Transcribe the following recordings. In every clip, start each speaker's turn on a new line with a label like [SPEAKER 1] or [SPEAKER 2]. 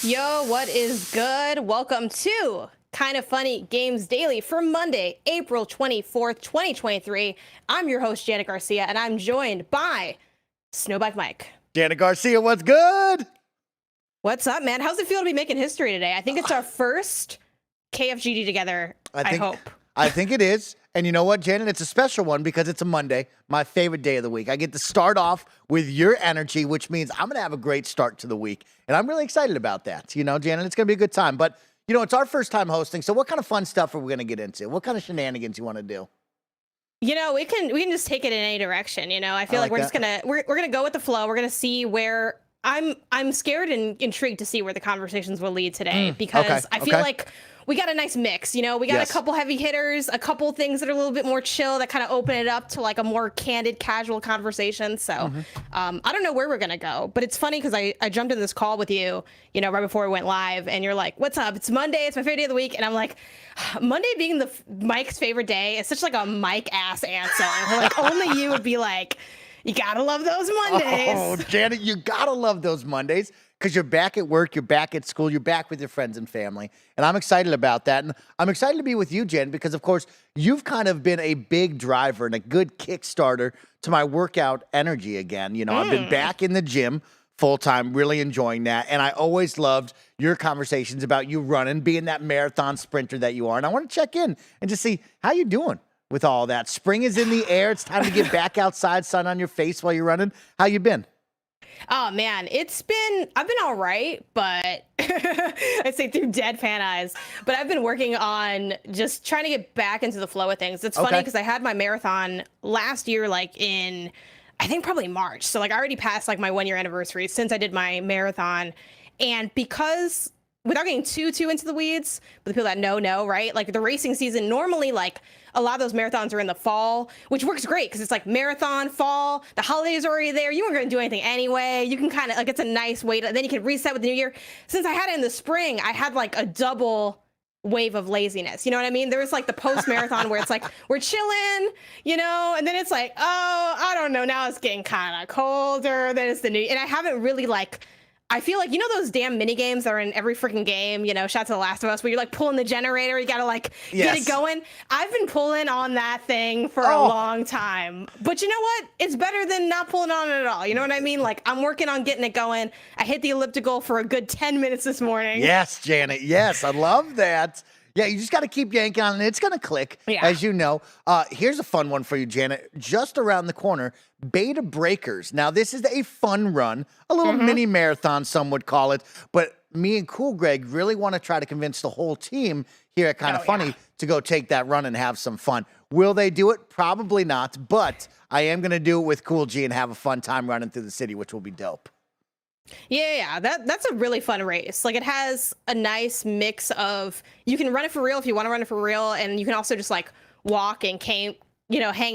[SPEAKER 1] Yo, what is good? Welcome to Kind of Funny Games Daily for Monday, April 24th, 2023. I'm your host, Janet Garcia, and I'm joined by SnowBikeMike.
[SPEAKER 2] Janet Garcia, what's good?
[SPEAKER 1] What's up, man? How's it feel to be making history today? I think it's our first KFGD together, I hope.
[SPEAKER 2] I think it is. And you know what, Janet? It's a special one because it's a Monday, my favorite day of the week. I get to start off with your energy, which means I'm going to have a great start to the week. And I'm really excited about that. You know, Janet, it's going to be a good time. But, you know, it's our first time hosting. So what kind of fun stuff are we going to get into? What kind of shenanigans you want to do?
[SPEAKER 1] You know, we can just take it in any direction. You know, I feel like we're just we're gonna go with the flow. We're gonna see where I'm scared and intrigued to see where the conversations will lead today because I feel like we got a nice mix. You know, we got a couple heavy hitters, a couple things that are a little bit more chill that kind of open it up to like a more candid, casual conversation. So I don't know where we're gonna go, but it's funny because I jumped in this call with you, you know, right before we went live, and you're like, "What's up? It's Monday. It's my favorite day of the week," and I'm like, Monday being Mike's favorite day is such like a Mike ass answer. Like only you would be like, you gotta love those Mondays.
[SPEAKER 2] Oh, Janet, you gotta love those Mondays because you're back at work, you're back at school, you're back with your friends and family. And I'm excited about that. And I'm excited to be with you, Jen, because of course, you've kind of been a big driver and a good Kickstarter to my workout energy again. You know, I've been back in the gym full time, really enjoying that. And I always loved your conversations about you running, being that marathon sprinter that you are. And I want to check in and just see how you doing with all that. Spring is in the air. It's time to get back outside, sun on your face while you're running. How you been?
[SPEAKER 1] Oh man, I've been all right, but I say through deadpan eyes, but I've been working on just trying to get back into the flow of things. It's funny because I had my marathon last year, like in, I think probably March. So like I already passed like my 1 year anniversary since I did my marathon. And because without getting too into the weeds, but the people that know, right? Like the racing season, normally like a lot of those marathons are in the fall, which works great because it's like marathon, fall, the holidays are already there. You weren't going to do anything anyway. You can kind of like, it's a nice way to, then you can reset with the new year. Since I had it in the spring, I had like a double wave of laziness. You know what I mean? There was like the post marathon where it's like, we're chilling, you know, and then it's like, oh, I don't know. Now it's getting kind of colder. Then it's the new, and I haven't really like, I feel like, you know, those damn mini games that are in every freaking game, you know, shout out to The Last of Us, where you're like pulling the generator, you gotta like get it going. I've been pulling on that thing for a long time. But you know what? It's better than not pulling on it at all. You know what I mean? Like I'm working on getting it going. I hit the elliptical for a good 10 minutes this morning.
[SPEAKER 2] Yes, Janet. Yes, I love that. Yeah, you just got to keep yanking on it. It's going to click, as you know. Here's a fun one for you, Janet. Just around the corner, Beta Breakers. Now, this is a fun run, a little mini marathon, some would call it. But me and Cool Greg really want to try to convince the whole team here at Kind of Funny to go take that run and have some fun. Will they do it? Probably not. But I am going to do it with Cool G and have a fun time running through the city, which will be dope.
[SPEAKER 1] Yeah, that's a really fun race. Like it has a nice mix of, you can run it for real if you want to run it for real, and you can also just like walk and hang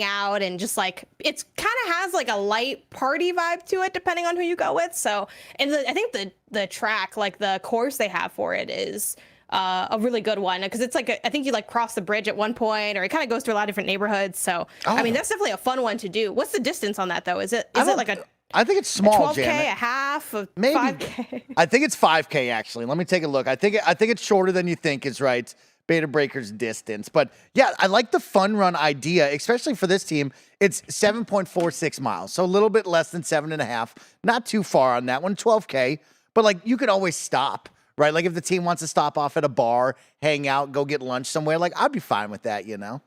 [SPEAKER 1] out and just like, it's kind of has like a light party vibe to it depending on who you go with. So, and I think the track, like the course they have for it is a really good one because it's like I think you like cross the bridge at one point, or it kind of goes through a lot of different neighborhoods. So I mean that's definitely a fun one to do. What's the distance on that though? Is it like a
[SPEAKER 2] I think it's small,
[SPEAKER 1] 12K,
[SPEAKER 2] Janet.
[SPEAKER 1] a half, of
[SPEAKER 2] maybe
[SPEAKER 1] 5K.
[SPEAKER 2] I think it's 5K actually. Let me take a look. I think it's shorter than you think is right. Beta Breakers distance. But yeah, I like the fun run idea, especially for this team. It's 7.46 miles, so a little bit less than 7.5. Not too far on that one, 12K. But like you could always stop, right? Like if the team wants to stop off at a bar, hang out, go get lunch somewhere, like I'd be fine with that, you know?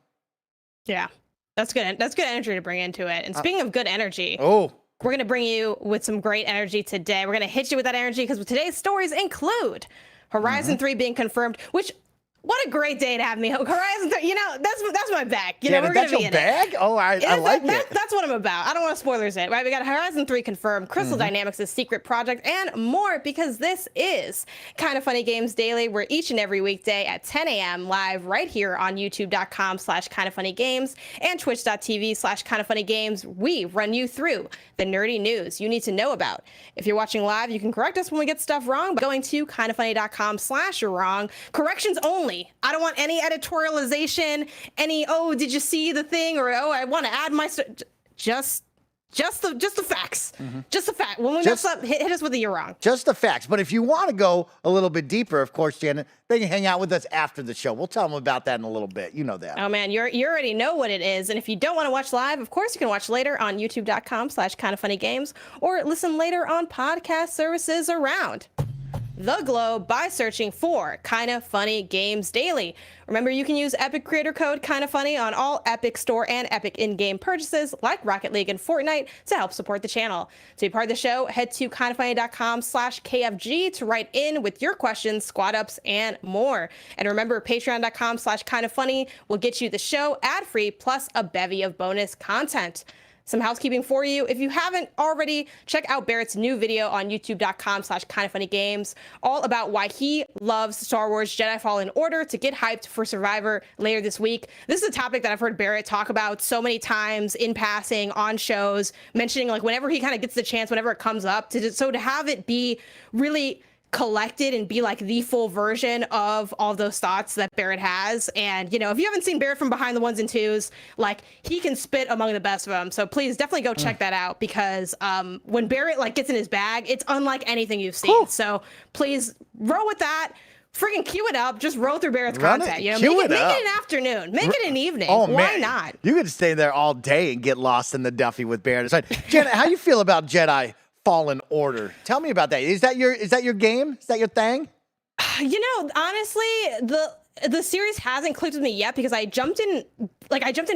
[SPEAKER 1] Yeah, that's good. That's good energy to bring into it. And speaking of good energy, we're going to bring you with some great energy today. We're going to hit you with that energy because today's stories include Horizon 3 being confirmed, which, what a great day to have me. Horizon 3, you know, that's my bag. You know, we're going to be in
[SPEAKER 2] it. Oh, I like it.
[SPEAKER 1] That's what I'm about. I don't want to spoilers it, right? We got Horizon 3 confirmed, Crystal Dynamics' secret project, and more, because this is Kind of Funny Games Daily, where each and every weekday at 10 a.m. live right here on youtube.com/kindoffunnygames and twitch.tv/kindoffunnygames, we run you through the nerdy news you need to know about. If you're watching live, you can correct us when we get stuff wrong by going to kindoffunny.com/you're-wrong. Corrections only. I don't want any editorialization, any, oh, did you see the thing? Or, oh, I want to add my... Just Just the facts. Just the fact. When we mess up, hit us with a "you're wrong."
[SPEAKER 2] Just the facts. But if you want to go a little bit deeper, of course, Janet, they can hang out with us after the show. We'll tell them about that in a little bit. You know that.
[SPEAKER 1] Oh man, you already know what it is. And if you don't want to watch live, of course you can watch later on youtube.com/kindafunnygames or listen later on podcast services around the globe by searching for Kinda Funny Games Daily. Remember, you can use Epic Creator Code Kinda Funny on all Epic Store and Epic in-game purchases like Rocket League and Fortnite to help support the channel. To be part of the show, head to kindafunny.com/KFG to write in with your questions, squad ups, and more. And remember, patreon.com/kindafunny will get you the show ad-free plus a bevy of bonus content. Some housekeeping for you. If you haven't already, check out Barrett's new video on youtube.com/kindafunnygames, all about why he loves Star Wars Jedi Fallen Order to get hyped for Survivor later this week. This is a topic that I've heard Barrett talk about so many times in passing on shows, mentioning like whenever he kind of gets the chance, whenever it comes up, so to have it be really collected and be like the full version of all those thoughts that Barrett has. And, you know, if you haven't seen Barrett from behind the ones and twos, like he can spit among the best of them. So please definitely go check that out because when Barrett like gets in his bag, it's unlike anything you've seen. Cool. So please roll with that. Freaking queue it up. Just roll through Barrett's content. You know, make it an afternoon. Make it an evening. Oh, why not?
[SPEAKER 2] You could stay there all day and get lost in the Duffy with Barrett. Janet, how you feel about Jedi Fallen Order? Tell me about that. Is that your game? Is that your thing?
[SPEAKER 1] You know, honestly, the series hasn't clicked with me yet because I jumped in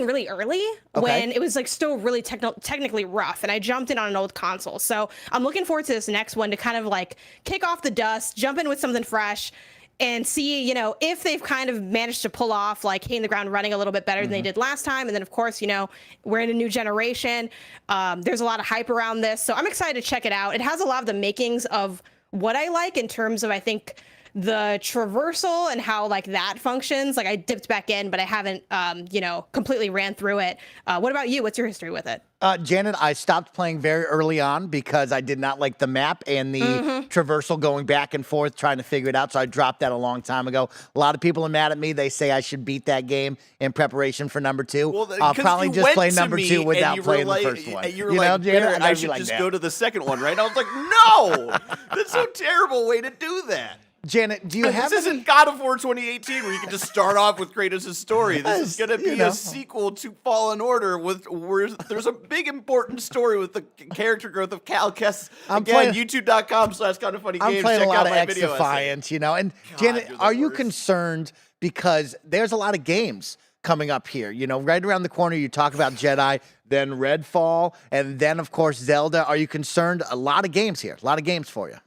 [SPEAKER 1] really early when it was like still really technically rough, and I jumped in on an old console. So I'm looking forward to this next one to kind of like kick off the dust, jump in with something fresh, and see, you know, if they've kind of managed to pull off like hitting the ground running a little bit better than they did last time. And then, of course, you know, we're in a new generation. There's a lot of hype around this. So I'm excited to check it out. It has a lot of the makings of what I like in terms of, I think, the traversal and how like that functions. Like I dipped back in, but I haven't, you know, completely ran through it. What about you? What's your history with it?
[SPEAKER 2] Janet, I stopped playing very early on because I did not like the map and the traversal going back and forth trying to figure it out. So I dropped that a long time ago. A lot of people are mad at me. They say I should beat that game in prepreparation for number 2. Well, I'll probably just play number 2 without playing the first one.
[SPEAKER 3] You were like, Janet, I should just go to the second one, right? I was like, no! That's a terrible way to do that.
[SPEAKER 2] Janet, do you have...
[SPEAKER 3] This isn't God of War 2018 where you can just start off with Kratos' story. This is going to be a sequel to Fallen Order where there's a big important story with the character growth of Cal Kestis. Again, youtube.com/kindafunnygames.
[SPEAKER 2] I'm playing a lot of X-Defiant, you know. And God, Janet, are you concerned because there's a lot of games coming up here? You know, right around the corner, you talk about Jedi, then Redfall, and then, of course, Zelda. Are you concerned? A lot of games here. A lot of games for you.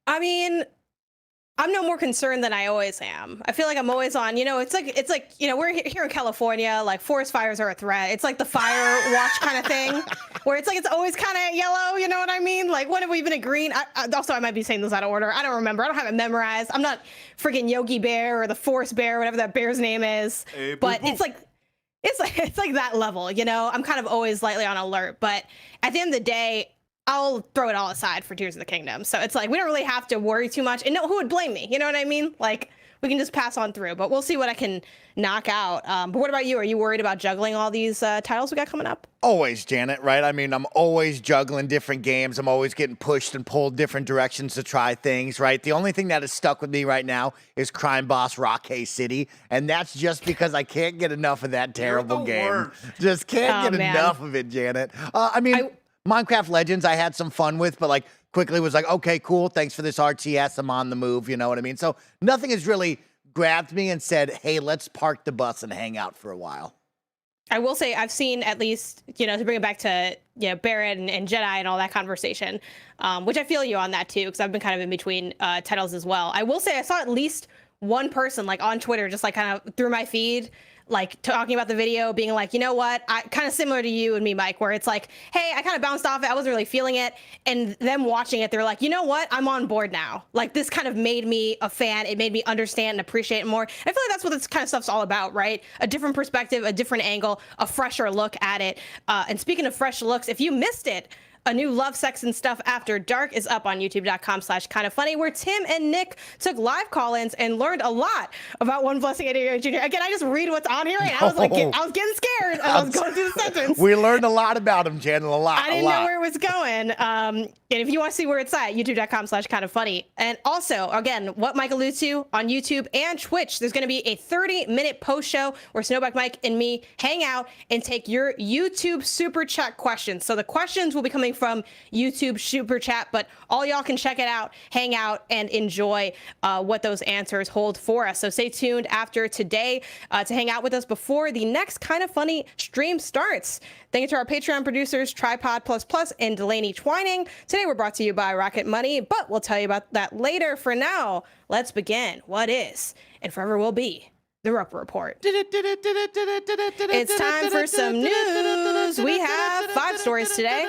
[SPEAKER 1] I mean, I'm no more concerned than I always am. I feel like I'm always on, you know, it's like, you know, we're here in California, like forest fires are a threat. It's like the fire watch kind of thing where it's like, it's always kind of yellow. You know what I mean? Like, when have we been a green? Also, I might be saying those out of order. I don't remember. I don't have it memorized. I'm not freaking Yogi Bear or the Forest Bear, whatever that bear's name is. Hey, but it's like that level, you know, I'm kind of always lightly on alert, but at the end of the day, I'll throw it all aside for Tears of the Kingdom. So it's like, we don't really have to worry too much. And no, who would blame me? You know what I mean? Like, we can just pass on through, but we'll see what I can knock out. But what about you? Are you worried about juggling all these titles we got coming up?
[SPEAKER 2] Always, Janet, right? I mean, I'm always juggling different games. I'm always getting pushed and pulled different directions to try things, right? The only thing that is stuck with me right now is Crime Boss Rockay City, and that's just because I can't get enough of that terrible game. Just can't get enough of it, Janet. Minecraft Legends I had some fun with, but like quickly was like, okay, cool, thanks for this RTS, I'm on the move, you know what I mean? So nothing has really grabbed me and said, hey, let's park the bus and hang out for a while.
[SPEAKER 1] I will say I've seen at least, you know, to bring it back to, you know, Barrett and Jedi and all that conversation, which I feel you on that too, because I've been kind of in between titles as well. I will say I saw at least one person like on Twitter just like kind of through my feed, like talking about the video, being like, you know what, I kind of similar to you and me, Mike, where it's like, hey, I kind of bounced off it, I wasn't really feeling it, and them watching it, they're like, you know what, I'm on board now. Like, this kind of made me a fan. It made me understand and appreciate it more. I feel like that's what this kind of stuff's all about, right? A different perspective, a different angle, a fresher look at it. And speaking of fresh looks, if you missed it, A new Love, Sex, and Stuff After Dark is up on youtube.com/kindafunny, where Tim and Nick took live call-ins and learned a lot about one Blessing Adeoye Jr. Again, I just read what's on here, and I was like, I was getting scared as I was going through the sentence.
[SPEAKER 2] We learned a lot about him, Jen, a lot.
[SPEAKER 1] I didn't know where it was going. And if you want to see where it's at, youtube.com/kindafunny. And also, again, what Mike alludes to on YouTube and Twitch, there's going to be a 30-minute post show where SnowBikeMike and me hang out and take your YouTube Super Chat questions. So the questions will be coming from YouTube Super Chat, but all y'all can check it out, hang out, and enjoy what those answers hold for us. So stay tuned after today to hang out with us before the next Kinda Funny stream starts. Thank you to our Patreon producers, Tripod Plus Plus and Delaney Twining. Today we're brought to you by Rocket Money, but we'll tell you about that later. For now, let's begin what is and forever will be the Roper Report. It's time for some news. We have 5 stories today.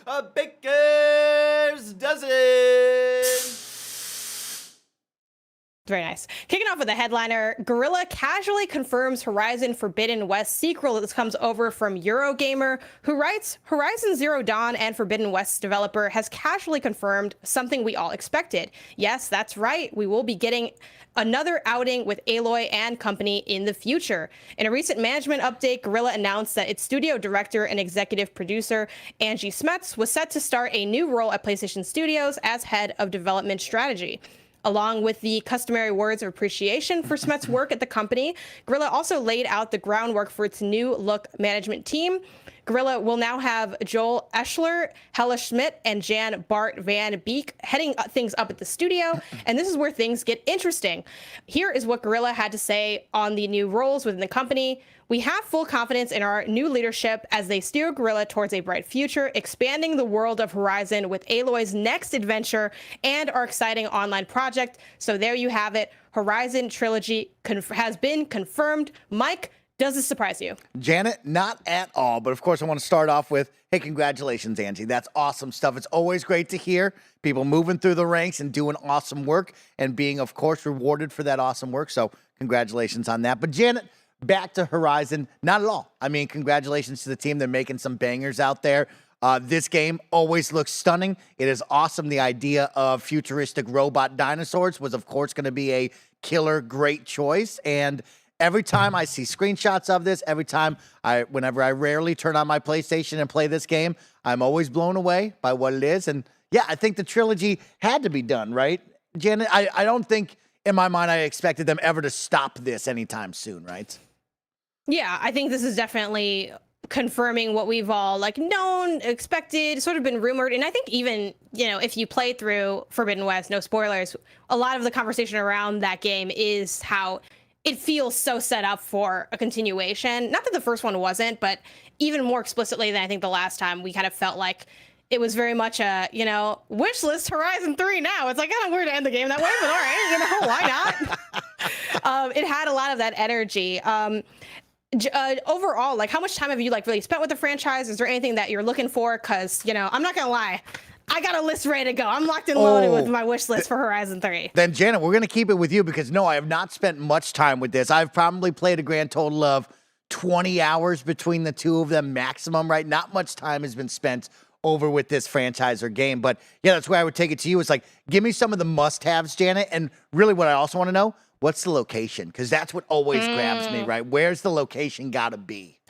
[SPEAKER 3] A baker's dozen.
[SPEAKER 1] Very nice. Kicking off with a headliner, Guerilla casually confirms Horizon Forbidden West sequel that comes over from Eurogamer, who writes, Horizon Zero Dawn and Forbidden West developer has casually confirmed something we all expected. Yes, that's right. We will be getting another outing with Aloy and company in the future. In a recent management update, Guerilla announced that its studio director and executive producer, Angie Smets, was set to start a new role at PlayStation Studios as head of development strategy. Along with the customary words of appreciation for Smets' work at the company, Guerilla also laid out the groundwork for its new look management team. Guerilla will now have Joel Eschler, Hella Schmidt, and Jan Bart Van Beek heading things up at the studio, and this is where things get interesting. Here is what Guerilla had to say on the new roles within the company. We have full confidence in our new leadership as they steer Guerilla towards a bright future, expanding the world of Horizon with Aloy's next adventure and our exciting online project. So there you have it. Horizon Trilogy has been confirmed. Mike, does this surprise you?
[SPEAKER 2] Janet, not at all. But of course, I want to start off with, hey, congratulations, Angie. That's awesome stuff. It's always great to hear people moving through the ranks and doing awesome work and being, of course, rewarded for that awesome work. So congratulations on that. But Janet, back to Horizon, not at all. I mean, congratulations to the team. They're making some bangers out there. This game always looks stunning. It is awesome. The idea of futuristic robot dinosaurs was, of course, going to be a killer, great choice. And every time I see screenshots of this, whenever I rarely turn on my PlayStation and play this game, I'm always blown away by what it is. And yeah, I think the trilogy had to be done, right? Janet, I don't think in my mind I expected them ever to stop this anytime soon, right?
[SPEAKER 1] Yeah, I think this is definitely confirming what we've all known, expected, sort of been rumored. And I think even, if you play through Forbidden West, no spoilers, a lot of the conversation around that game is how it feels so set up for a continuation. Not that the first one wasn't, but even more explicitly than I think the last time, we kind of felt like it was very much a, wish list Horizon 3 now. It's kind of weird to end the game that way, but all right, why not? It had a lot of that energy. Overall, how much time have you really spent with the franchise? Is there anything that you're looking for? Because, I'm not going to lie. I got a list ready to go. I'm locked and loaded with my wish list for Horizon 3.
[SPEAKER 2] Then, Janet, we're going to keep it with you because, no, I have not spent much time with this. I've probably played a grand total of 20 hours between the two of them maximum, right? Not much time has been spent over with this franchise or game. But, yeah, that's where I would take it to you. It's give me some of the must-haves, Janet. And really what I also want to know, what's the location? Because that's what always grabs me, right? Where's the location got to be?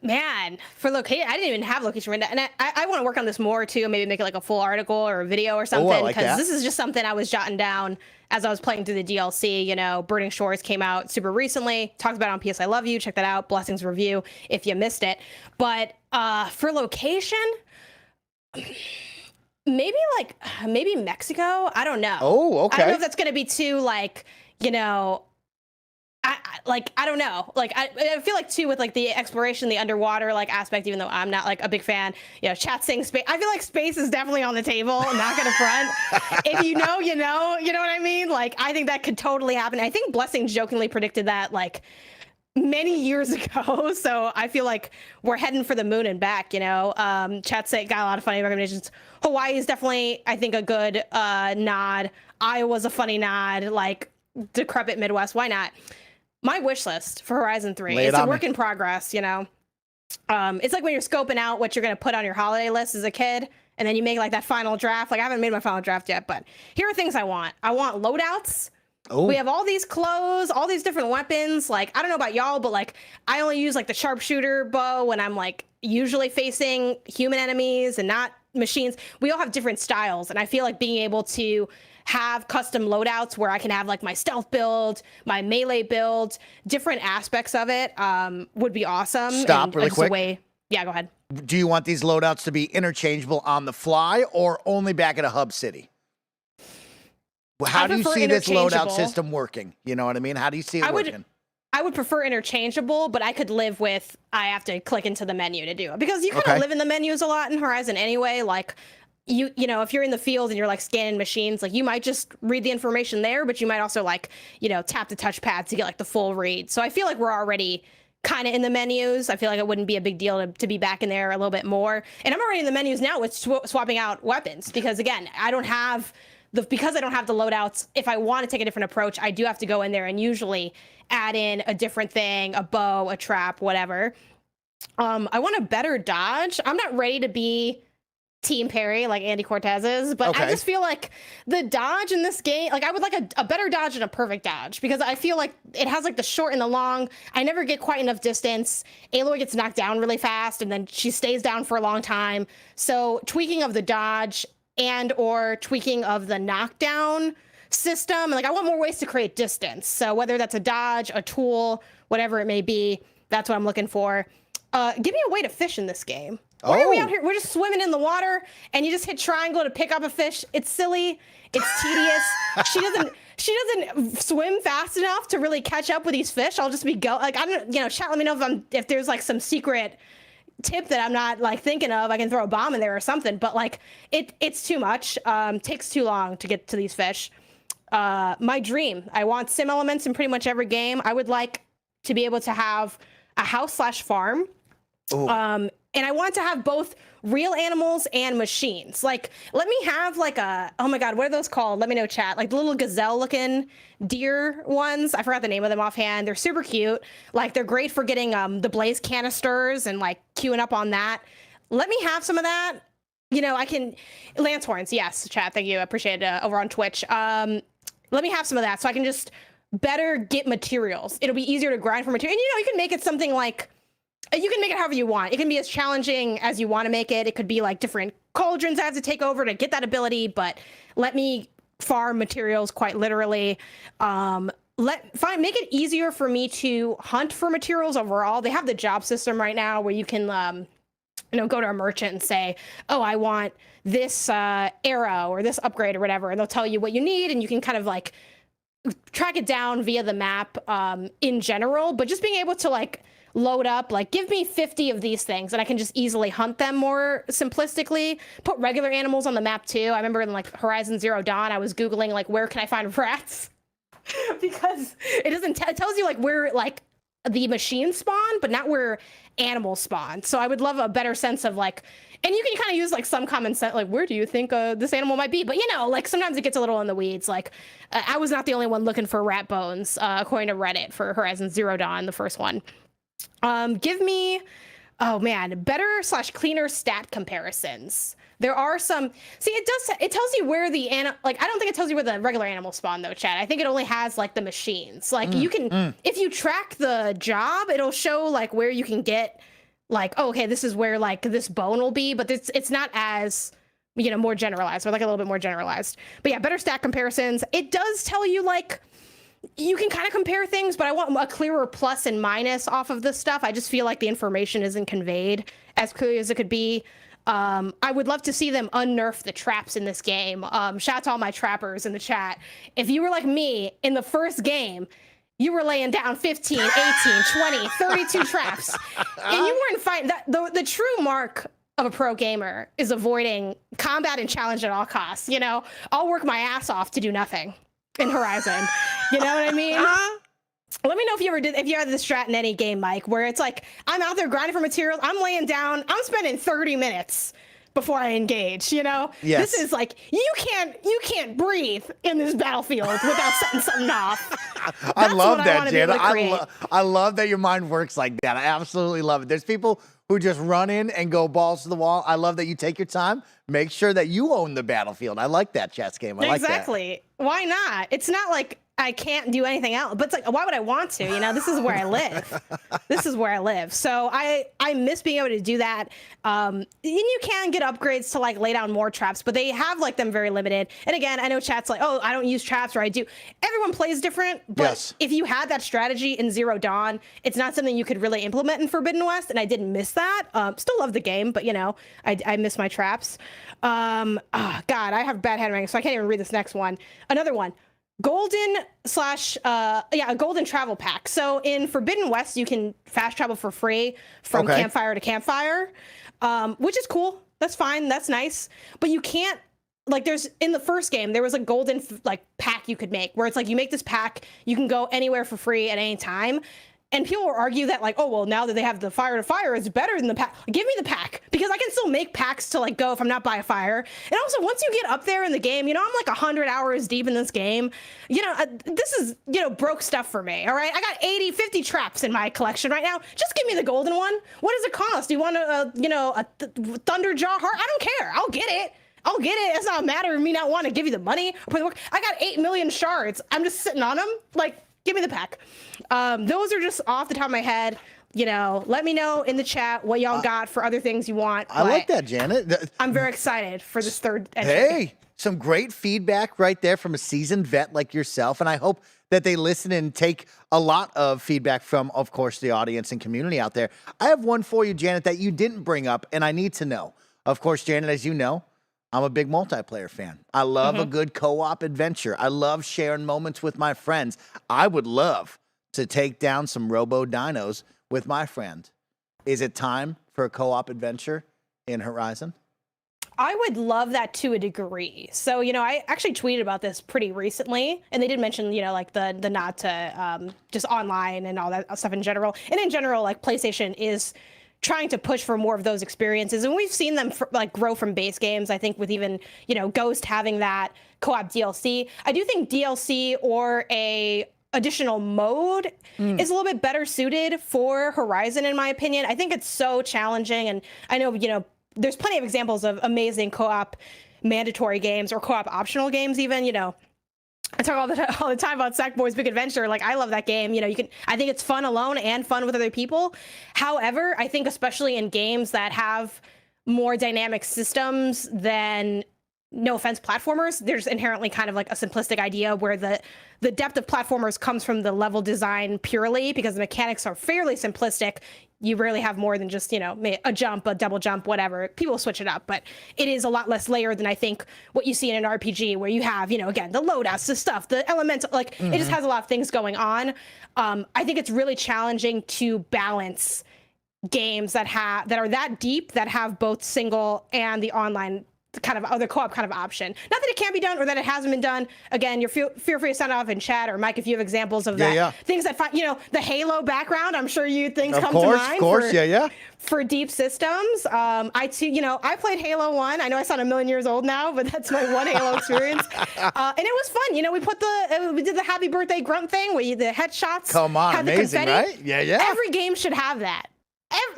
[SPEAKER 1] Man, for location, I didn't even have location written down. And I want to work on this more, too. Maybe make it a full article or a video or something. Because this is just something I was jotting down as I was playing through the DLC. Burning Shores came out super recently. Talked about it on PS I Love You. Check that out. Blessings review if you missed it. But for location, maybe Mexico. I don't know.
[SPEAKER 2] Oh, okay.
[SPEAKER 1] I don't know if that's going to be too I don't know. I feel too with the exploration, the underwater aspect, even though I'm not a big fan, chat saying space. I feel space is definitely on the table, not gonna front. If you know, you know what I mean? I think that could totally happen. I think Blessing jokingly predicted that many years ago. So I feel we're heading for the moon and back, Chat say got a lot of funny recommendations. Hawaii is definitely, I think, a good nod. Iowa's a funny nod, decrepit Midwest. Why not? My wish list for Horizon 3. It's a work in progress, It's like when you're scoping out what you're going to put on your holiday list as a kid, and then you make like that final draft. Like I haven't made my final draft yet, but here are things I want. I want loadouts.
[SPEAKER 2] Oh.
[SPEAKER 1] We have all these clothes, all these different weapons. Like, I don't know about y'all, but like I only use like the sharpshooter bow when I'm like usually facing human enemies and not machines. We all have different styles, and I feel like being able to have custom loadouts where I can have like my stealth build, my melee build, different aspects of it would be awesome.
[SPEAKER 2] Stop really quick.
[SPEAKER 1] Yeah, go ahead.
[SPEAKER 2] Do you want these loadouts to be interchangeable on the fly or only back at a hub city? How do you see this loadout system working? You know what I mean? How do you see it working?
[SPEAKER 1] I would prefer interchangeable, but I could live with I have to click into the menu to do it, because you kind of live in the menus a lot in Horizon anyway. Like you know, if you're in the field and you're like scanning machines, like you might just read the information there, but you might also like, you know, tap the touchpad to get like the full read. So I feel like we're already kind of in the menus. I feel like it wouldn't be a big deal to be back in there a little bit more. And I'm already in the menus now with swapping out weapons, because again, I don't have the loadouts. If I want to take a different approach, I do have to go in there and usually add in a different thing, a bow, a trap, whatever. I want a better dodge. I'm not ready to be Team Parry like Andy Cortez is, but I just feel like the dodge in this game, like I would like a better dodge and a perfect dodge, because I feel like it has like the short and the long. I never get quite enough distance. Aloy gets knocked down really fast and then she stays down for a long time. So tweaking of the dodge and or tweaking of the knockdown system, like I want more ways to create distance. So whether that's a dodge, a tool, whatever it may be, that's what I'm looking for. Give me a way to fish in this game. Why are we out here? We're just swimming in the water, and you just hit triangle to pick up a fish. It's silly. It's tedious. She doesn't swim fast enough to really catch up with these fish. I'll just be I don't, you know, chat. Let me know if there's like some secret tip that I'm not like thinking of. I can throw a bomb in there or something. But like it's too much. Takes too long to get to these fish. My dream. I want sim elements in pretty much every game. I would like to be able to have a house/farm. And I want to have both real animals and machines. Like, let me have like oh my God, what are those called? Let me know, chat. Like the little gazelle looking deer ones. I forgot the name of them offhand. They're super cute. Like they're great for getting the blaze canisters and like queuing up on that. Let me have some of that. You know, I can, lance horns. Yes, chat. Thank you. I appreciate it over on Twitch. Let me have some of that so I can just better get materials. It'll be easier to grind for material. And you know, you can make it something like, you can make it however you want. It can be as challenging as you want to make it. It could be like different cauldrons I have to take over to get that ability, but let me farm materials quite literally. Make it easier for me to hunt for materials overall. They have the job system right now where you can, you know, go to a merchant and say, oh, I want this arrow or this upgrade or whatever, and they'll tell you what you need, and you can kind of like track it down via the map in general. But just being able to like load up, like give me 50 of these things and I can just easily hunt them more simplistically. Put regular animals on the map too. I remember in like Horizon Zero Dawn, I was Googling like, where can I find rats? Because it doesn't, it tells you like where like the machines spawn, but not where animals spawn. So I would love a better sense of like, and you can kind of use like some common sense, like where do you think this animal might be? But you know, like sometimes it gets a little in the weeds. Like I was not the only one looking for rat bones, according to Reddit for Horizon Zero Dawn, the first one. Give me, oh man, better/cleaner stat comparisons. There are some, see, it tells you where the, like, I don't think it tells you where the regular animals spawn though, chat. I think it only has like the machines. Like you can, if you track the job, it'll show like where you can get like, oh, okay, this is where like this bone will be, but it's not as, you know, more generalized, or like a little bit more generalized. But yeah, better stat comparisons. It does tell you like, you can kind of compare things, but I want a clearer plus and minus off of this stuff. I just feel like the information isn't conveyed as clearly as it could be. I would love to see them unnerf the traps in this game. Shout out to all my trappers in the chat. If you were like me in the first game, you were laying down 15, 18, 20, 32 traps, and you weren't fighting. The true mark of a pro gamer is avoiding combat and challenge at all costs. You know, I'll work my ass off to do nothing in Horizon. You know what I mean? Let me know if you had this strat in any game, Mike, where it's like, I'm out there grinding for materials, I'm laying down, I'm spending 30 minutes before I engage, you know?
[SPEAKER 2] Yes.
[SPEAKER 1] This is like, you can't breathe in this battlefield without setting something off.
[SPEAKER 2] I love that,
[SPEAKER 1] Jana.
[SPEAKER 2] Jana. I love that your mind works like that. I absolutely love it. There's people who just run in and go balls to the wall. I love that you take your time. Make sure that you own the battlefield. I like that chess game. I like that.
[SPEAKER 1] Exactly. Why not? It's not like I can't do anything else, but it's like, why would I want to? You know, this is where I live. This is where I live. So I miss being able to do that. And you can get upgrades to like lay down more traps, but they have like them very limited. And again, I know chat's like, oh, I don't use traps, or I do. Everyone plays different, but if you had that strategy in Zero Dawn, it's not something you could really implement in Forbidden West, and I didn't miss that. Still love the game, but you know, I miss my traps. Oh God, I have bad handwriting, so I can't even read this next one. Another one. Golden a golden travel pack. So in Forbidden West, you can fast travel for free from campfire to campfire, which is cool. That's fine. That's nice. But you can't, like, there's, in the first game, there was a golden like pack you could make where it's like, you make this pack, you can go anywhere for free at any time. And people will argue that, like, oh, well, now that they have the fire to fire, it's better than the pack. Give me the pack, because I can still make packs to, like, go if I'm not by a fire. And also, once you get up there in the game, you know, I'm like 100 hours deep in this game. You know, this is, you know, broke stuff for me, all right? I got 50 traps in my collection right now. Just give me the golden one. What does it cost? Do you want a Thunderjaw heart? I don't care. I'll get it. I'll get it. It's not a matter of me not wanting to give you the money. I got 8 million shards. I'm just sitting on them. Like, give me the pack. Those are just off the top of my head. You know, let me know in the chat what y'all got for other things you want.
[SPEAKER 2] I like that, Janet.
[SPEAKER 1] I'm very excited for this third entry.
[SPEAKER 2] Hey, some great feedback right there from a seasoned vet like yourself. And I hope that they listen and take a lot of feedback from, of course, the audience and community out there. I have one for you, Janet, that you didn't bring up, and I need to know. Of course, Janet, as you know, I'm a big multiplayer fan. I love a good co-op adventure. I love sharing moments with my friends. I would love to take down some robo-dinos with my friend. Is it time for a co-op adventure in Horizon?
[SPEAKER 1] I would love that to a degree. So, you know, I actually tweeted about this pretty recently, and they did mention, you know, like the nod to just online and all that stuff in general. And in general, like, PlayStation is trying to push for more of those experiences, and we've seen them like grow from base games. I think with even, you know, Ghost having that co-op DLC. I do think DLC or a additional mode is a little bit better suited for Horizon, in my opinion. I think it's so challenging, and I know, you know, there's plenty of examples of amazing co-op mandatory games or co-op optional games even, you know. I talk all the time about Sackboy's Big Adventure. Like, I love that game. You know, I think it's fun alone and fun with other people. However, I think especially in games that have more dynamic systems than, no offense, platformers, there's inherently kind of like a simplistic idea where the depth of platformers comes from the level design purely, because the mechanics are fairly simplistic. You rarely have more than just, you know, a jump, a double jump, whatever. People switch it up, but it is a lot less layered than I think what you see in an RPG, where you have, you know, again, the loadouts, the stuff, the elemental, like, it just has a lot of things going on. I think it's really challenging to balance games that are that deep, that have both single and the online kind of other co-op kind of option. Not that it can't be done or that it hasn't been done. Again, feel free to send off in chat, or Mike, if you have examples of that. Things that, you know, the Halo background, I'm sure things come to mind. Of course, for deep systems. I played Halo 1. I know I sound a million years old now, but that's my one Halo experience. And it was fun. You know, we did the happy birthday grunt thing, where the headshots.
[SPEAKER 2] Come on, amazing, right? Yeah.
[SPEAKER 1] Every game should have that.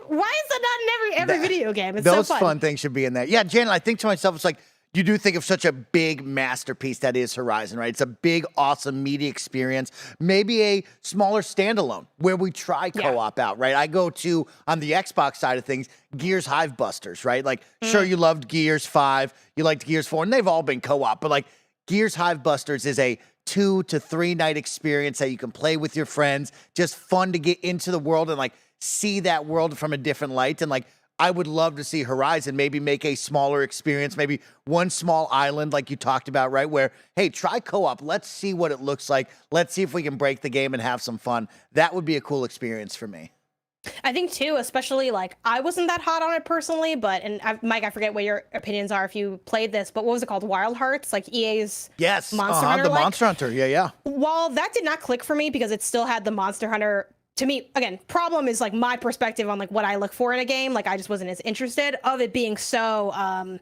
[SPEAKER 1] Why is that not in every video game? It's so fun.
[SPEAKER 2] Those fun things should be in there. Yeah, Janet, I think to myself, it's like, you do think of such a big masterpiece that is Horizon, right? It's a big, awesome media experience. Maybe a smaller standalone where we try co-op out, right? I go to, on the Xbox side of things, Gears Hive Busters, right? Like, sure, you loved Gears 5, you liked Gears 4, and they've all been co-op, but like, Gears Hive Busters is a 2 to 3 night experience that you can play with your friends. Just fun to get into the world and like see that world from a different light. And like, I would love to see Horizon maybe make a smaller experience, maybe one small island like you talked about, right? Where, hey, try co-op. Let's see what it looks like. Let's see if we can break the game and have some fun. That would be a cool experience for me.
[SPEAKER 1] I think too, especially like, I wasn't that hot on it personally, but, Mike, I forget what your opinions are if you played this, but what was it called? Wild Hearts, like EA's Monster Hunter.
[SPEAKER 2] The Monster Hunter, yeah.
[SPEAKER 1] While that did not click for me because it still had the Monster Hunter to me, again, problem is like my perspective on like what I look for in a game. Like I just wasn't as interested of it being so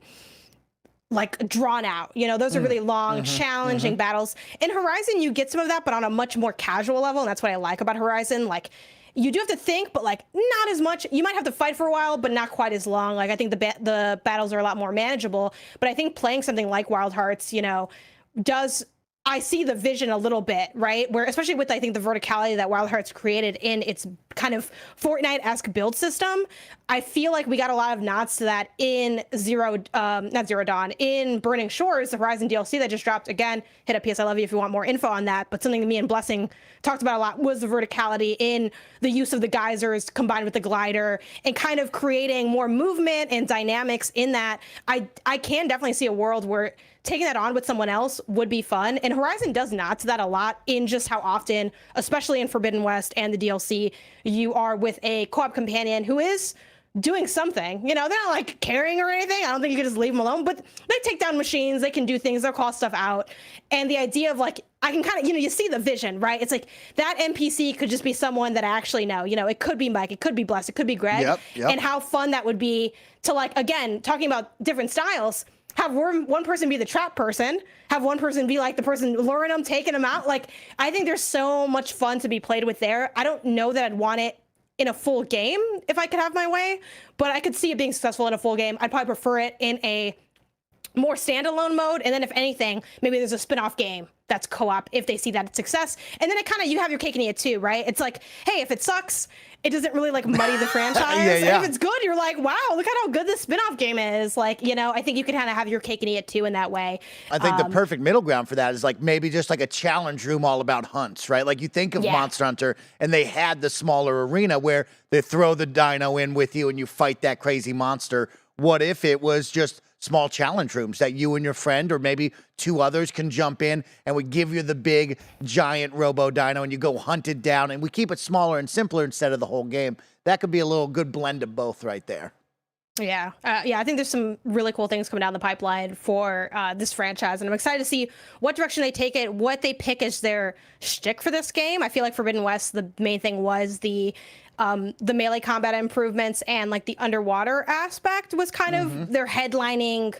[SPEAKER 1] like drawn out. You know, those are really long, challenging battles. In Horizon, you get some of that, but on a much more casual level. And that's what I like about Horizon. Like you do have to think, but like not as much. You might have to fight for a while, but not quite as long. Like I think the battles are a lot more manageable. But I think playing something like Wild Hearts, you know, I see the vision a little bit, right? Where, especially with, I think, the verticality that Wild Hearts created in its kind of Fortnite-esque build system, I feel like we got a lot of nods to that in not Zero Dawn, in Burning Shores, the Horizon DLC that just dropped. Again, hit up PS I Love You if you want more info on that. But something that me and Blessing talked about a lot was the verticality in the use of the geysers combined with the glider and kind of creating more movement and dynamics in that. I can definitely see a world where taking that on with someone else would be fun. And Horizon does nod to that a lot in just how often, especially in Forbidden West and the DLC, you are with a co-op companion who is doing something. You know, they're not like carrying or anything. I don't think you can just leave them alone, but they take down machines, they can do things, they'll call stuff out. And the idea of like, I can kind of, you know, you see the vision, right? It's like that NPC could just be someone that I actually know. You know, it could be Mike, it could be Bless, it could be Greg. And how fun that would be to, like, again, talking about different styles, have one person be the trap person, have one person be like the person luring them, taking them out. Like, I think there's so much fun to be played with there. I don't know that I'd want it in a full game if I could have my way, but I could see it being successful in a full game. I'd probably prefer it in a more standalone mode. And then if anything, maybe there's a spin-off game that's co-op if they see that it's success. And then it kind of, you have your cake and eat it too, right? It's like, hey, if it sucks, it doesn't really like muddy the franchise. And if it's good, you're like, wow, look at how good this spin-off game is. Like, you know, I think you could kind of have your cake and eat it too in that way.
[SPEAKER 2] I think the perfect middle ground for that is like maybe just like a challenge room all about hunts, right? Like you think of Monster Hunter and they had the smaller arena where they throw the dino in with you and you fight that crazy monster. What if it was just small challenge rooms that you and your friend or maybe two others can jump in and we give you the big giant robo dino and you go hunt it down and we keep it smaller and simpler instead of the whole game. That could be a little good blend of both right there.
[SPEAKER 1] Yeah. I think there's some really cool things coming down the pipeline for this franchise, and I'm excited to see what direction they take it, what they pick as their shtick for this game. I feel like Forbidden West, the main thing was the melee combat improvements and like the underwater aspect was kind of their headlining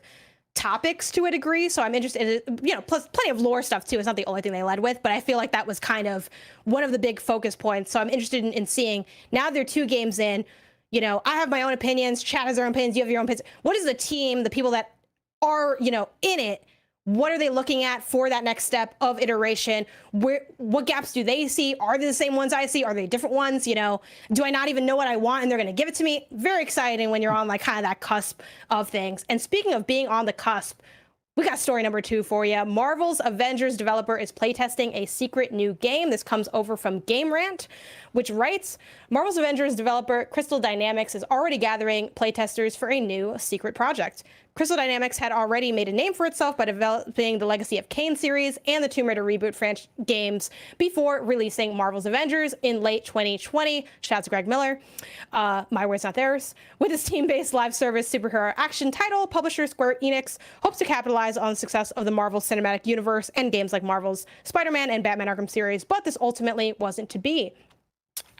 [SPEAKER 1] topics to a degree. So I'm interested in, you know, plus plenty of lore stuff too. It's not the only thing they led with, but I feel like that was kind of one of the big focus points. So I'm interested in seeing, now they're 2 games in, you know, I have my own opinions, chat has their own opinions, you have your own opinions. What is the team, the people that are, you know, in it, what are they looking at for that next step of iteration? What gaps do they see? Are they the same ones I see? Are they different ones? You know, do I not even know what I want and they're going to give it to me? Very exciting when you're on like kind of that cusp of things. And speaking of being on the cusp, we got story number 2 for you. Marvel's Avengers developer is playtesting a secret new game. This comes over from Game Rant, which writes, Marvel's Avengers developer Crystal Dynamics is already gathering playtesters for a new secret project. Crystal Dynamics had already made a name for itself by developing the Legacy of Kain series and the Tomb Raider reboot games before releasing Marvel's Avengers in late 2020. Shout out to Greg Miller. My words, not theirs. With its team-based live service superhero action title, publisher Square Enix hopes to capitalize on the success of the Marvel Cinematic Universe and games like Marvel's Spider-Man and Batman Arkham series, but this ultimately wasn't to be.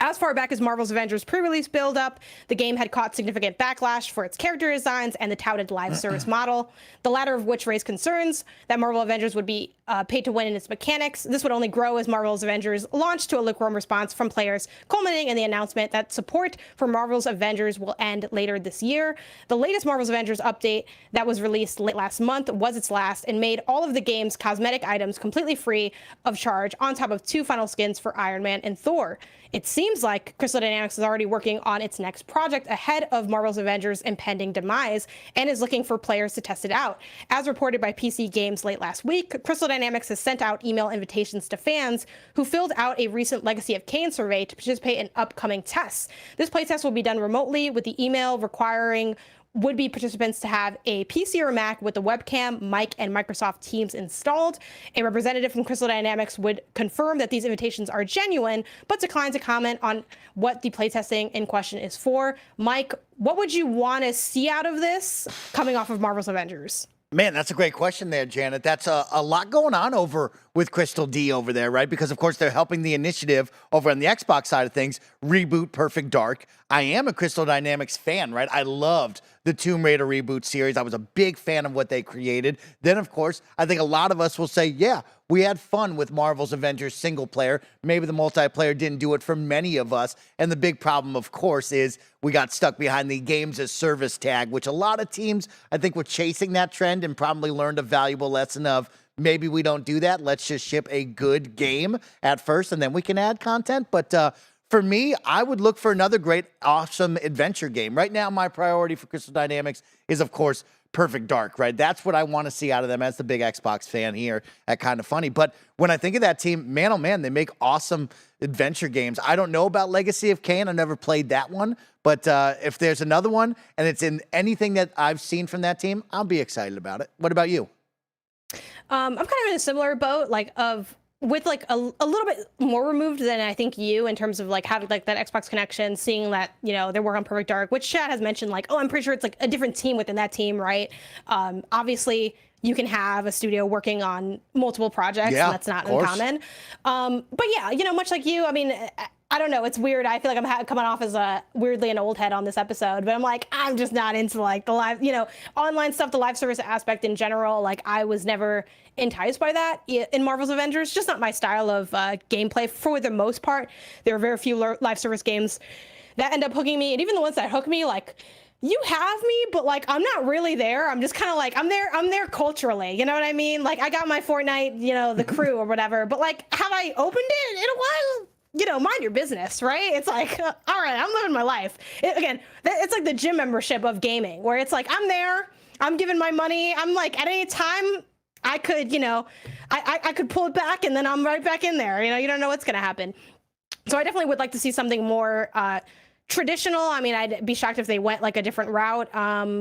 [SPEAKER 1] As far back as Marvel's Avengers pre-release build-up, the game had caught significant backlash for its character designs and the touted live service model, the latter of which raised concerns that Marvel Avengers would be paid to win in its mechanics. This would only grow as Marvel's Avengers launched to a lukewarm response from players, culminating in the announcement that support for Marvel's Avengers will end later this year. The latest Marvel's Avengers update that was released late last month was its last and made all of the game's cosmetic items completely free of charge, on top of 2 final skins for Iron Man and Thor. It seems like Crystal Dynamics is already working on its next project ahead of Marvel's Avengers' impending demise and is looking for players to test it out. As reported by PC Games late last week, Crystal Dynamics has sent out email invitations to fans who filled out a recent Legacy of Kain survey to participate in upcoming tests. This playtest will be done remotely, with the email requiring would-be participants to have a PC or Mac with the webcam, mic, and Microsoft Teams installed. A representative from Crystal Dynamics would confirm that these invitations are genuine, but decline to comment on what the playtesting in question is for. Mike, what would you want to see out of this coming off of Marvel's Avengers?
[SPEAKER 2] Man, that's a great question there, Janet. That's a lot going on over with Crystal D over there, right? Because, of course, they're helping the initiative over on the Xbox side of things reboot Perfect Dark. I am a Crystal Dynamics fan, right? I loved the Tomb Raider reboot series. I was a big fan of what they created. Then, of course, I think a lot of us will say, yeah, we had fun with Marvel's Avengers single player. Maybe the multiplayer didn't do it for many of us. And the big problem, of course, is we got stuck behind the games as service tag, which a lot of teams, I think, were chasing that trend and probably learned a valuable lesson of maybe we don't do that. Let's just ship a good game at first, and then we can add content. But for me, I would look for another great, awesome adventure game. Right now, my priority for Crystal Dynamics is, of course, Perfect Dark, right? That's what I want to see out of them as the big Xbox fan here at Kinda Funny. But when I think of that team, man, oh man, they make awesome adventure games. I don't know about Legacy of Kain. I never played that one. But if there's another one and it's in anything that I've seen from that team, I'll be excited about it. What about you?
[SPEAKER 1] I'm kind of in a similar boat, with a little bit more removed than I think you in terms of like having like that Xbox connection, seeing that, you know, they're working on Perfect Dark, which Chad has mentioned, like, oh, I'm pretty sure it's like a different team within that team, right? Obviously you can have a studio working on multiple projects, and that's not uncommon. But yeah, you know, much like you, I mean, I don't know. It's weird. I feel like I'm coming off as weirdly an old head on this episode, but I'm like, I'm just not into like the live, you know, online stuff, the live service aspect in general. Like I was never enticed by that in Marvel's Avengers, just not my style of gameplay for the most part. There are very few live service games that end up hooking me. And even the ones that hook me, like, you have me, but like, I'm not really there. I'm just kind of like, I'm there culturally. You know what I mean? Like I got my Fortnite, you know, the crew or whatever, but like, have I opened it in a while? You know, mind your business, right? It's like, all right, I'm living my life. It's like the gym membership of gaming, where it's like, I'm there, I'm giving my money. I'm like, at any time I could, you know, I could pull it back and then I'm right back in there. You know, you don't know what's going to happen. So I definitely would like to see something more traditional. I mean, I'd be shocked if they went like a different route.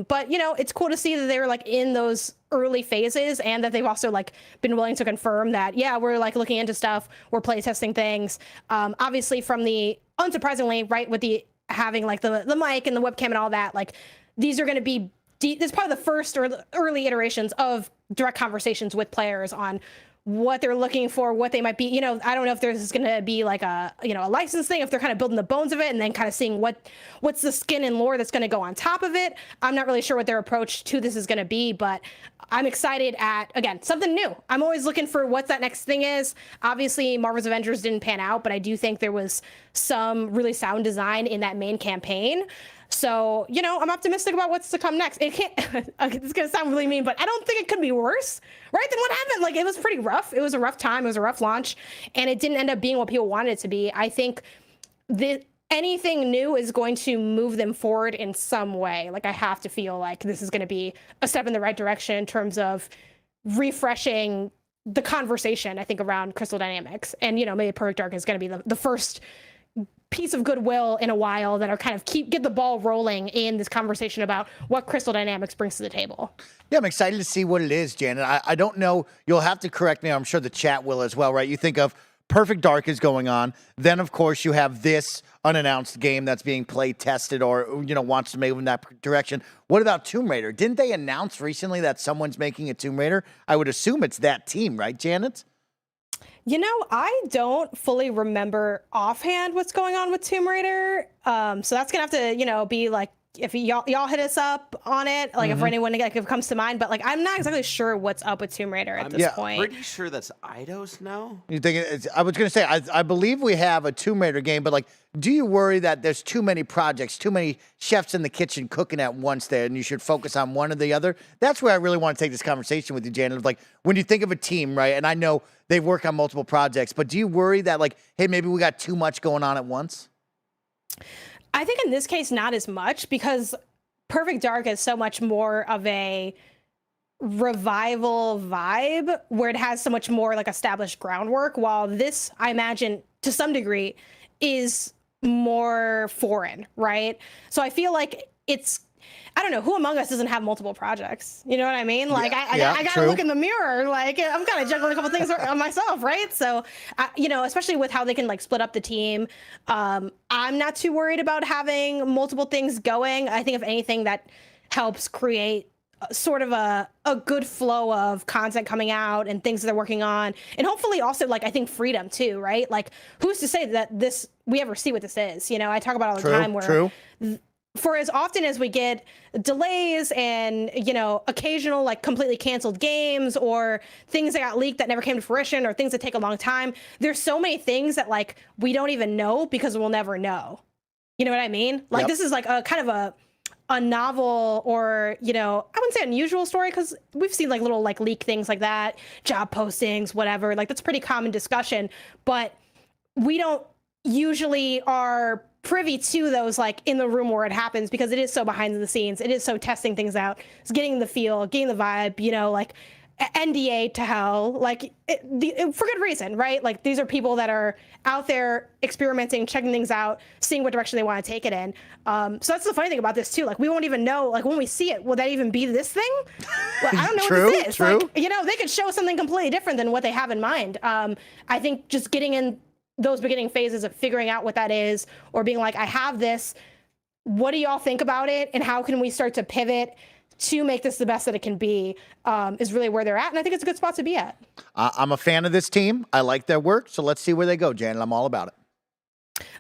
[SPEAKER 1] But, you know, it's cool to see that they were like in those early phases and that they've also like been willing to confirm that, yeah, we're like looking into stuff, we're playtesting things. Obviously from the, unsurprisingly, right, with the having like the mic and the webcam and all that, like these are going to be, this is probably the first or the early iterations of direct conversations with players on what they're looking for, what they might be. You know, I don't know if there's going to be like a, you know, a license thing, if they're kind of building the bones of it and then kind of seeing what's the skin and lore that's going to go on top of it. I'm not really sure what their approach to this is going to be, but I'm excited at, again, something new. I'm always looking for what that next thing is. Obviously, Marvel's Avengers didn't pan out, but I do think there was some really sound design in that main campaign. So, you know, I'm optimistic about what's to come next. It can't, it's going to sound really mean, but I don't think it could be worse, right, than what happened. Like, it was pretty rough. It was a rough time. It was a rough launch, and it didn't end up being what people wanted it to be. I think anything new is going to move them forward in some way. Like, I have to feel like this is going to be a step in the right direction in terms of refreshing the conversation, I think, around Crystal Dynamics. And, you know, maybe Perfect Dark is going to be the first piece of goodwill in a while that are kind of get the ball rolling in this conversation about what Crystal Dynamics brings to the table. Yeah,
[SPEAKER 2] I'm excited to see what it is, Janet. I don't know. You'll have to correct me. I'm sure the chat will as well, right? You think of Perfect Dark is going on. Then, of course, you have this unannounced game that's being play tested or, you know, wants to move in that direction. What about Tomb Raider? Didn't they announce recently that someone's making a Tomb Raider? I would assume it's that team, right, Janet?
[SPEAKER 1] You know, I don't fully remember offhand what's going on with Tomb Raider. So that's gonna have to, you know, be like, if y'all hit us up on it, like if anyone like, if it comes to mind. But like, I'm not exactly sure what's up with Tomb Raider at this point.
[SPEAKER 3] I'm pretty sure that's Eidos now.
[SPEAKER 2] You think I was gonna say I believe we have a Tomb Raider game, but like, do you worry that there's too many projects, too many chefs in the kitchen cooking at once there, and you should focus on one or the other? That's where I really want to take this conversation with you, Janet. Of like, when you think of a team, right? And I know they work on multiple projects, but do you worry that like, hey, maybe we got too much going on at once?
[SPEAKER 1] I think in this case, not as much, because Perfect Dark is so much more of a revival vibe where it has so much more like established groundwork, while this, I imagine, to some degree, is more foreign, right? So I feel like it's, I don't know, who among us doesn't have multiple projects? You know what I mean? Like, I gotta look in the mirror. Like, I'm kind of juggling a couple things on myself, right? So, you know, especially with how they can like split up the team, I'm not too worried about having multiple things going. I think if anything, that helps create sort of a good flow of content coming out and things that they're working on, and hopefully also like I think freedom too, right? Like who's to say that we ever see what this is? You know, I talk about it all the time where for as often as we get delays and, you know, occasional like completely canceled games or things that got leaked that never came to fruition or things that take a long time, there's so many things that like we don't even know because we'll never know. You know what I mean? Like this is like a kind of a novel or, you know, I wouldn't say unusual story because we've seen like little like leak things like that, job postings, whatever. Like that's pretty common discussion, but we don't usually are privy to those like in the room where it happens because it is so behind the scenes. It is so testing things out. It's getting the feel, getting the vibe, you know, like NDA to hell, like for good reason, right? Like these are people that are out there experimenting, checking things out, seeing what direction they want to take it in. So that's the funny thing about this too. Like we won't even know, like when we see it, will that even be this thing? Well, I don't know what this is. Like, you know, they could show something completely different than what they have in mind. I think just getting in those beginning phases of figuring out what that is or being like, I have this, what do y'all think about it? And how can we start to pivot to make this the best that it can be is really where they're at. And I think it's a good spot to be at.
[SPEAKER 2] I'm a fan of this team. I like their work. So let's see where they go, Janet. I'm all about it.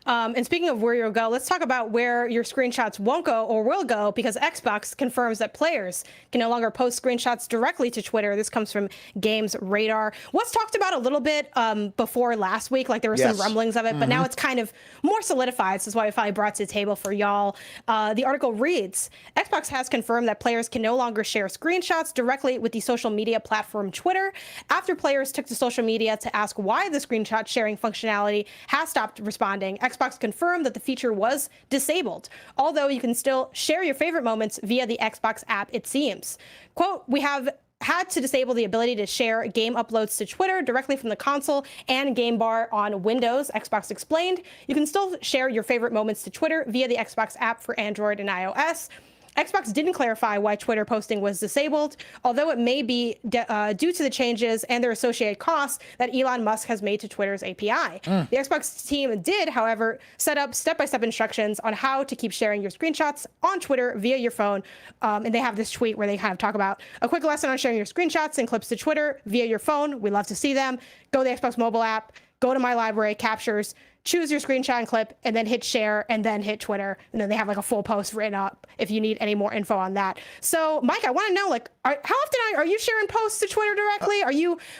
[SPEAKER 1] And speaking of where you'll go, let's talk about where your screenshots won't go or will go because Xbox confirms that players can no longer post screenshots directly to Twitter. This comes from Games Radar. Was talked about a little bit before last week, like there were some rumblings of it, but now it's kind of more solidified. So that's why I finally brought it to the table for y'all. The article reads, Xbox has confirmed that players can no longer share screenshots directly with the social media platform Twitter after players took to social media to ask why the screenshot sharing functionality has stopped responding. Xbox confirmed that the feature was disabled, although you can still share your favorite moments via the Xbox app, it seems. Quote, we have had to disable the ability to share game uploads to Twitter directly from the console and game bar on Windows, Xbox explained. You can still share your favorite moments to Twitter via the Xbox app for Android and iOS. Xbox didn't clarify why Twitter posting was disabled, although it may be due to the changes and their associated costs that Elon Musk has made to Twitter's API. The Xbox team did, however, set up step-by-step instructions on how to keep sharing your screenshots on Twitter via your phone. And they have this tweet where they kind of talk about a quick lesson on sharing your screenshots and clips to Twitter via your phone. We love to see them. Go to the Xbox mobile app, go to My Library, Captures, choose your screenshot and clip, and then hit share, and then hit Twitter. And then they have like a full post written up if you need any more info on that. So, Mike, I want to know, like, how often are you sharing posts to Twitter directly?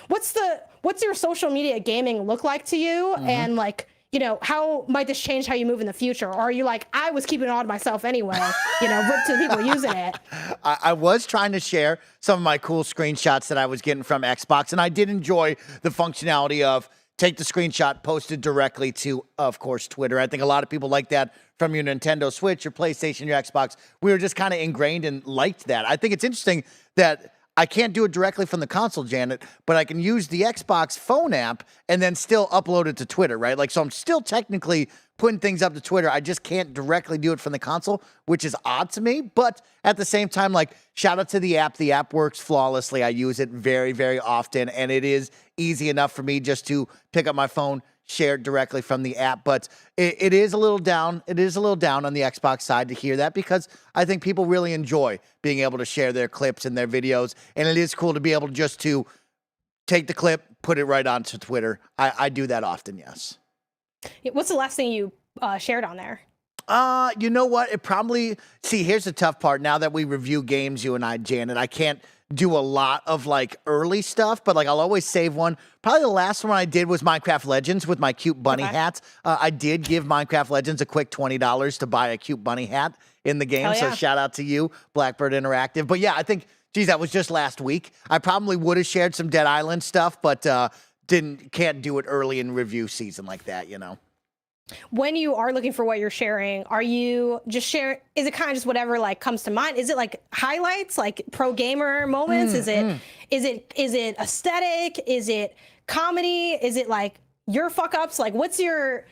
[SPEAKER 1] What's your social media gaming look like to you? And like, you know, how might this change how you move in the future? Or are you like, I was keeping it all to myself anyway, you know, rip to the people using it?
[SPEAKER 2] I was trying to share some of my cool screenshots that I was getting from Xbox, and I did enjoy the functionality of take the screenshot, post it directly to, of course, Twitter. I think a lot of people like that from your Nintendo Switch, your PlayStation, your Xbox. We were just kind of ingrained and liked that. I think it's interesting that I can't do it directly from the console, Janet, but I can use the Xbox phone app and then still upload it to Twitter, right? Like, so I'm still technically putting things up to Twitter. I just can't directly do it from the console, which is odd to me. But at the same time, like, shout out to the app. The app works flawlessly. I use it very, very often, and it is easy enough for me just to pick up my phone, share it directly from the app. But it is a little down. It is a little down on the Xbox side to hear that because I think people really enjoy being able to share their clips and their videos. And it is cool to be able just to take the clip, put it right onto Twitter. I do that often, yes.
[SPEAKER 1] What's the last thing you shared on there?
[SPEAKER 2] You know what? It probably, see, here's the tough part. Now that we review games, you and I, Janet, I can't do a lot of like early stuff, but like I'll always save one. Probably the last one I did was Minecraft Legends with my cute bunny hats. I did give Minecraft Legends a quick $20 to buy a cute bunny hat in the game.
[SPEAKER 1] Oh, yeah.
[SPEAKER 2] So shout out to you, Blackbird Interactive. But yeah, I think, geez, that was just last week. I probably would have shared some Dead Island stuff, but can't do it early in review season like that, you know.
[SPEAKER 1] When you are looking for what you're sharing, are you just sharing? Is it kind of just whatever like comes to mind? Is it like highlights, like pro gamer moments? Is it aesthetic? Is it comedy? Is it like your fuck ups? Like what's your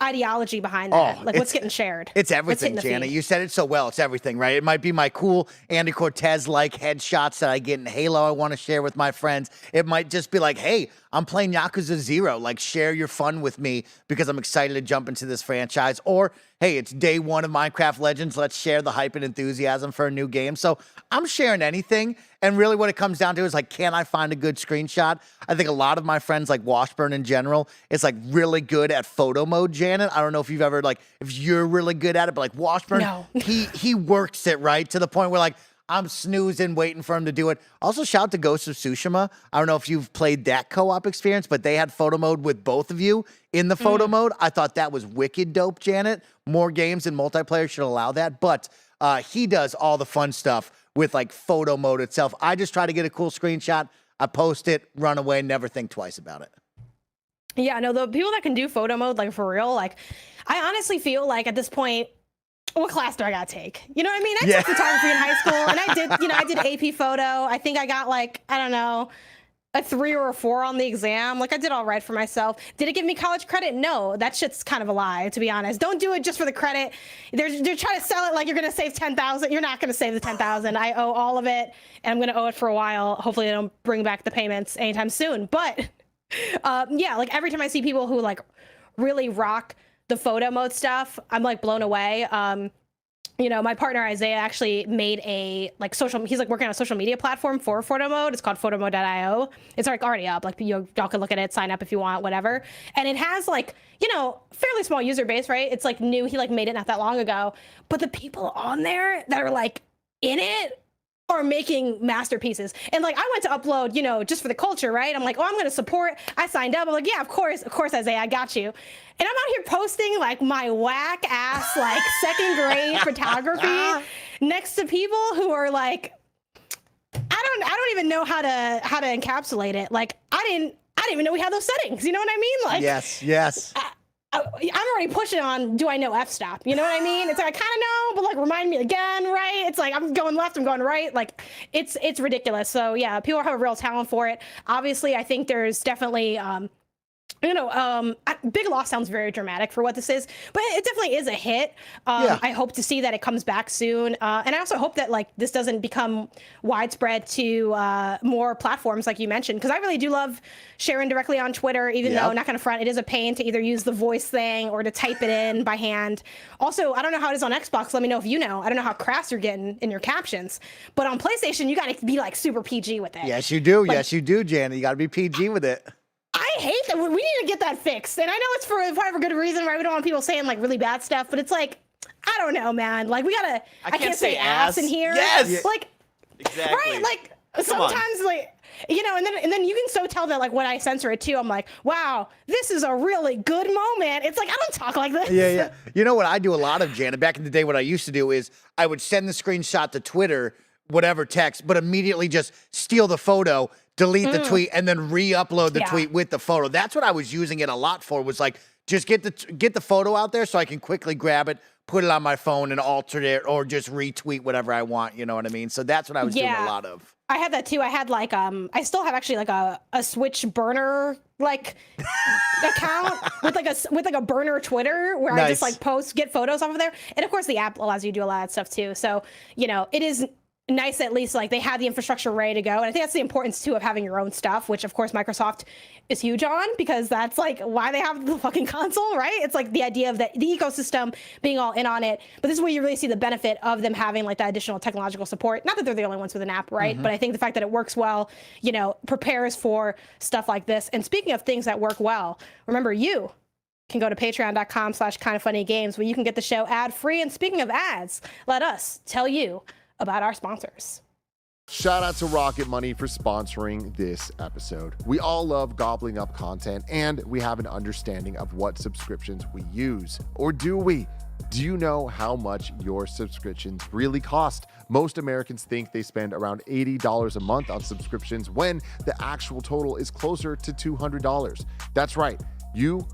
[SPEAKER 1] ideology behind that? Like what's getting shared?
[SPEAKER 2] It's everything, Janet. You said it so well. It's everything, right? It might be my cool Andy Cortez-like headshots that I get in Halo I want to share with my friends. It might just be like, hey, I'm playing Yakuza 0. Like, share your fun with me because I'm excited to jump into this franchise. Or, hey, it's day 1 of Minecraft Legends. Let's share the hype and enthusiasm for a new game. So I'm sharing anything. And really what it comes down to is like, can I find a good screenshot? I think a lot of my friends, like Washburn in general, is like really good at photo mode, Janet. I don't know if you've ever, like, if you're really good at it, but like Washburn,
[SPEAKER 1] no.
[SPEAKER 2] he works it, right? To the point where like, I'm snoozing, waiting for him to do it. Also, shout out to Ghost of Tsushima. I don't know if you've played that co-op experience, but they had photo mode with both of you in the photo mode. I thought that was wicked dope, Janet. More games and multiplayer should allow that. But he does all the fun stuff with like photo mode itself. I just try to get a cool screenshot. I post it, run away, never think twice about it.
[SPEAKER 1] Yeah, no, the people that can do photo mode, like for real, like I honestly feel like at this point, what class do I gotta take? You know what I mean? I took photography in high school, and I did AP photo. I think I got like, I don't know, a 3 or a 4 on the exam. Like I did all right for myself. Did it give me college credit? No, that shit's kind of a lie, to be honest. Don't do it just for the credit. They're trying to sell it like you're gonna save 10,000. You're not gonna save the 10,000. I owe all of it, and I'm gonna owe it for a while. Hopefully they don't bring back the payments anytime soon. But yeah, like every time I see people who like really rock the photo mode stuff, I'm like blown away. You know, my partner Isaiah actually made a like he's like working on a social media platform for photo mode. It's called photomode.io. It's like already up. Like y'all can look at it, sign up if you want, whatever. And it has like, you know, fairly small user base, right? It's like new. He like made it not that long ago. But the people on there that are like in it are making masterpieces. And like I went to upload, you know, just for the culture, right? I'm like, oh, I'm going to support. I signed up. I'm like, yeah, of course, Isaiah, I got you. And I'm out here posting like my whack ass like 2nd grade photography next to people who are like, I don't even know how to encapsulate it. Like I didn't even know we had those settings. You know what I mean? Like
[SPEAKER 2] yes.
[SPEAKER 1] I'm already pushing on, do I know f-stop? You know what I mean? It's like, I kind of know, but like remind me again, right? It's like, I'm going left, I'm going right. Like it's ridiculous. So yeah, people have a real talent for it. Obviously, I think there's definitely, you know, Big Loss sounds very dramatic for what this is, but it definitely is a hit. I hope to see that it comes back soon. And I also hope that like this doesn't become widespread to more platforms like you mentioned, because I really do love sharing directly on Twitter, even though, not gonna front, it is a pain to either use the voice thing or to type it in by hand. Also, I don't know how it is on Xbox. Let me know if you know. I don't know how crass you're getting in your captions, but on PlayStation, you gotta be like super PG with it.
[SPEAKER 2] Yes, you do.
[SPEAKER 1] Like,
[SPEAKER 2] yes, you do, Janet. You gotta be PG with it.
[SPEAKER 1] I hate that. We need to get that fixed. And I know it's for whatever good reason, right? We don't want people saying like really bad stuff, but it's like, I don't know, man. Like we gotta, I can't say ass in here.
[SPEAKER 3] Yes.
[SPEAKER 1] Like,
[SPEAKER 3] exactly.
[SPEAKER 1] Right. Like sometimes like, you know, and then you can so tell that like when I censor it too, I'm like, wow, this is a really good moment. It's like, I don't talk like this.
[SPEAKER 2] Yeah. You know what I do a lot of, Janet, back in the day, what I used to do is I would send the screenshot to Twitter, whatever text, but immediately just steal the photo, delete the tweet, and then re-upload the tweet with the photo. That's what I was using it a lot for, was like, just get the photo out there so I can quickly grab it, put it on my phone and alter it, or just retweet whatever I want, you know what I mean? So that's what I was doing a lot of.
[SPEAKER 1] I had that too. I had like, I still have actually like a Switch burner like account with like a burner Twitter where I just like get photos off of there. And of course the app allows you to do a lot of stuff too. So, you know, it is nice at least like they have the infrastructure ready to go. And I think that's the importance too of having your own stuff, which of course Microsoft is huge on, because that's like why they have the fucking console, right? It's like the idea of the ecosystem being all in on it. But this is where you really see the benefit of them having like that additional technological support. Not that they're the only ones with an app, right? But I think the fact that it works well, you know, prepares for stuff like this. And speaking of things that work well, remember you can go to patreon.com/kindoffunnygames where you can get the show ad free. And speaking of ads, let us tell you about our sponsors.
[SPEAKER 4] Shout out to Rocket Money for sponsoring this episode. We all love gobbling up content, and we have an understanding of what subscriptions we use. Or do we? Do you know how much your subscriptions really cost? Most Americans think they spend around $80 a month on subscriptions when the actual total is closer to $200. That's right. You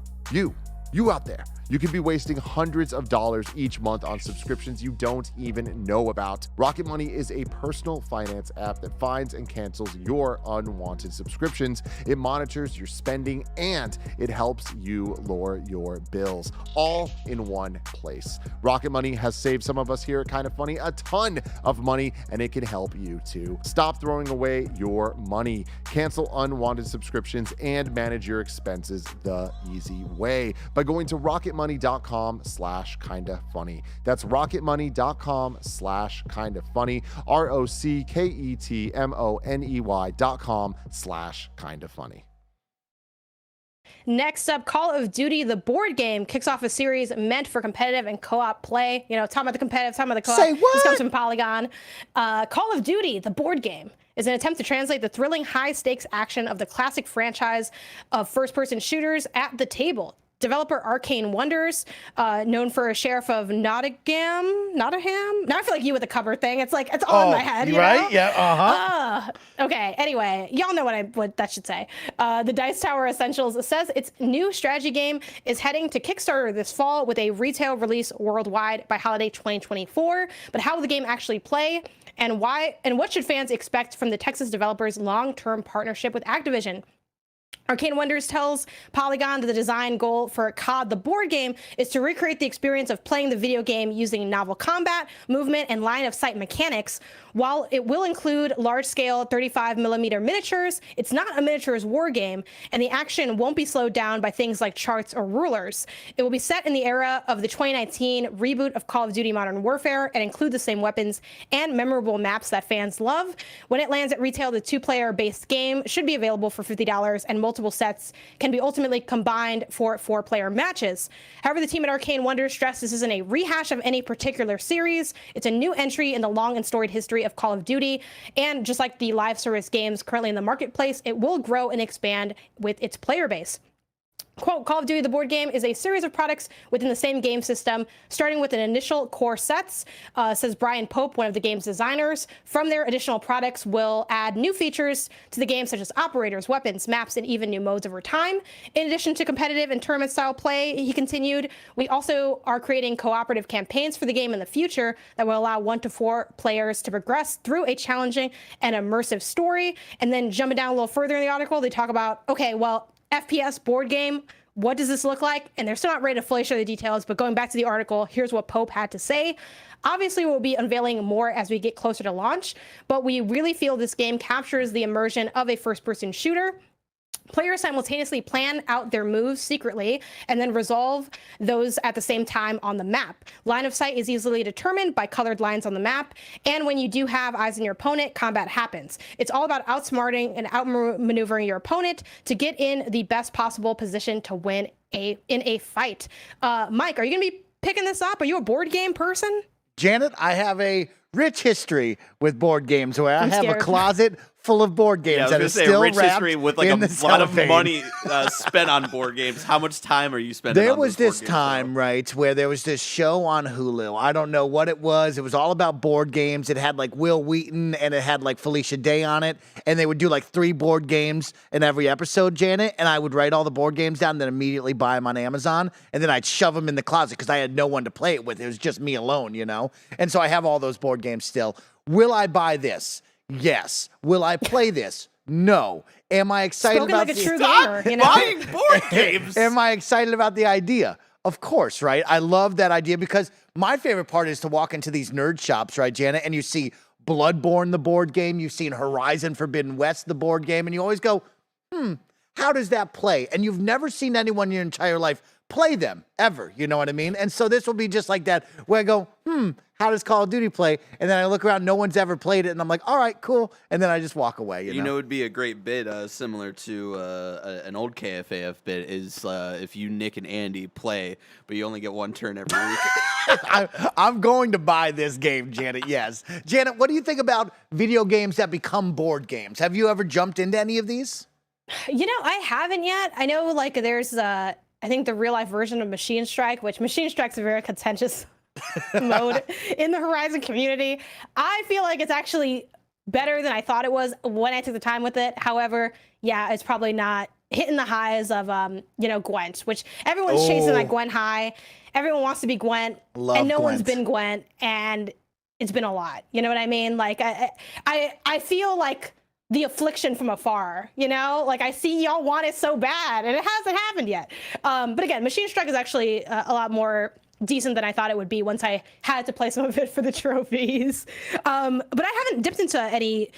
[SPEAKER 4] out there. You could be wasting hundreds of dollars each month on subscriptions you don't even know about. Rocket Money is a personal finance app that finds and cancels your unwanted subscriptions. It monitors your spending and it helps you lower your bills, all in one place. Rocket Money has saved some of us here at Kind of Funny a ton of money, and it can help you too. Stop throwing away your money. Cancel unwanted subscriptions and manage your expenses the easy way by going to rocketmoney.com/kindafunny. That's rocketmoney.com/kindafunny. ROCKETMONEY.com/kindafunny.
[SPEAKER 1] Next up, Call of Duty, the board game, kicks off a series meant for competitive and co-op play. You know, talking about the competitive, talking about the co-op.
[SPEAKER 2] Say what?
[SPEAKER 1] This comes from Polygon. Call of Duty, the board game, is an attempt to translate the thrilling, high-stakes action of the classic franchise of first-person shooters at the table. Developer Arcane Wonders, known for a sheriff of Nottingham. Now I feel like you with the cover thing. It's like, it's all in my head. You
[SPEAKER 2] right?
[SPEAKER 1] know?
[SPEAKER 2] Yeah.
[SPEAKER 1] Okay. Anyway, y'all know what that should say. The Dice Tower Essentials says its new strategy game is heading to Kickstarter this fall with a retail release worldwide by holiday 2024. But how will the game actually play, and why, and what should fans expect from the Texas developers' long-term partnership with Activision? Arcane Wonders tells Polygon that the design goal for COD, the board game, is to recreate the experience of playing the video game using novel combat, movement, and line-of-sight mechanics. While it will include large-scale 35mm miniatures, it's not a miniatures war game, and the action won't be slowed down by things like charts or rulers. It will be set in the era of the 2019 reboot of Call of Duty Modern Warfare and include the same weapons and memorable maps that fans love. When it lands at retail, the two-player-based game should be available for $50, and multiple sets can be ultimately combined for 4-player matches. However, the team at Arcane Wonders stressed this isn't a rehash of any particular series. It's a new entry in the long and storied history of Call of Duty, and just like the live service games currently in the marketplace, it will grow and expand with its player base. Quote, Call of Duty, the board game, is a series of products within the same game system, starting with an initial core sets, says Brian Pope, one of the game's designers. From there, additional products will add new features to the game, such as operators, weapons, maps, and even new modes over time. In addition to competitive and tournament-style play, he continued, we also are creating cooperative campaigns for the game in the future that will allow 1 to 4 players to progress through a challenging and immersive story. And then jumping down a little further in the article, they talk about, okay, well, FPS board game, what does this look like? And they're still not ready to fully share the details, but going back to the article, here's what Pope had to say. Obviously, we'll be unveiling more as we get closer to launch, but we really feel this game captures the immersion of a first-person shooter. Players simultaneously plan out their moves secretly and then resolve those at the same time on the map. Line of sight is easily determined by colored lines on the map, and when you do have eyes on your opponent, combat happens. It's all about outsmarting and outmaneuvering your opponent to get in the best possible position to win in a fight. Mike, are you going to be picking this up? Are you a board game person?
[SPEAKER 2] Janet, I have a rich history with board games where I have a closet full of board games that is still
[SPEAKER 3] rich
[SPEAKER 2] wrapped
[SPEAKER 3] history with like
[SPEAKER 2] in
[SPEAKER 3] a
[SPEAKER 2] the
[SPEAKER 3] lot of
[SPEAKER 2] cellophane.
[SPEAKER 3] money spent on board games. How much time are you spending
[SPEAKER 2] There
[SPEAKER 3] on
[SPEAKER 2] was
[SPEAKER 3] those
[SPEAKER 2] this time, right, where there was this show on Hulu. I don't know what it was. It was all about board games. It had like Will Wheaton and it had like Felicia Day on it. And they would do like 3 board games in every episode, Janet. And I would write all the board games down and then immediately buy them on Amazon. And then I'd shove them in the closet because I had no one to play it with. It was just me alone, you know? And so I have all those board games still. Will I buy this? Yes. Will I play this? No. Am I excited
[SPEAKER 1] Spoken
[SPEAKER 2] about
[SPEAKER 1] like a
[SPEAKER 2] the
[SPEAKER 1] true gamer, you know?
[SPEAKER 3] buying board games?
[SPEAKER 2] Am I excited about the idea? Of course, right? I love that idea because my favorite part is to walk into these nerd shops, right, Janet? And you see Bloodborne, the board game. You've seen Horizon Forbidden West, the board game. And you always go, how does that play? And you've never seen anyone in your entire life play them, ever. You know what I mean? And so this will be just like that, where I go, how does Call of Duty play? And then I look around, no one's ever played it, and I'm like, all right, cool. And then I just walk away, you know?
[SPEAKER 3] It would be a great bit similar to an old KFAF bit is if you, Nick, and Andy play, but you only get 1 turn every week.
[SPEAKER 2] I'm going to buy this game, Janet, yes. Janet, what do you think about video games that become board games? Have you ever jumped into any of these?
[SPEAKER 1] You know, I haven't yet. I know, like, there's, I think the real-life version of Machine Strike, which Machine Strike's a very contentious mode in the Horizon community. I feel like it's actually better than I thought it was when I took the time with it. However, yeah, it's probably not hitting the highs of Gwent, which everyone's chasing that Gwent high. Everyone wants to be Gwent, and no one's been Gwent, and it's been a lot. You know what I mean? Like I feel like the affliction from afar, like I see y'all want it so bad and it hasn't happened yet. But again, Machine Strike is actually a lot more decent than I thought it would be once I had to play some of it for the trophies. But I haven't dipped into any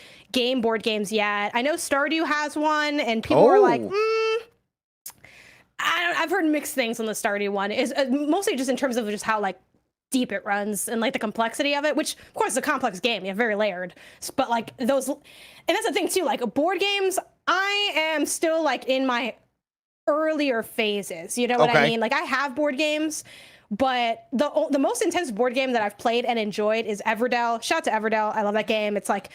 [SPEAKER 1] board games yet. I know Stardew has one, and people are like, I've heard mixed things on the Stardew one. Is mostly just in terms of just how like deep it runs and like the complexity of it, which of course is a complex game. You're very layered, but like those, and that's the thing too. Like board games, I am still like in my earlier phases. You know what I mean? Like I have board games, but the most intense board game that I've played and enjoyed is Everdell. Shout out to Everdell. I love that game. It's like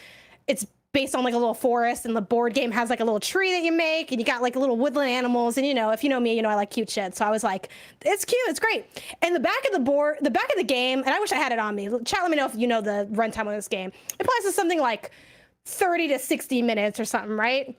[SPEAKER 1] it's based on like a little forest, and the board game has like a little tree that you make, and you got like little woodland animals. And if you know me, I like cute shit. So I was like, it's cute, it's great. And the back of the game, and I wish I had it on me. Chat, let me know if you know the runtime on this game. It plays to something like 30 to 60 minutes or something, right?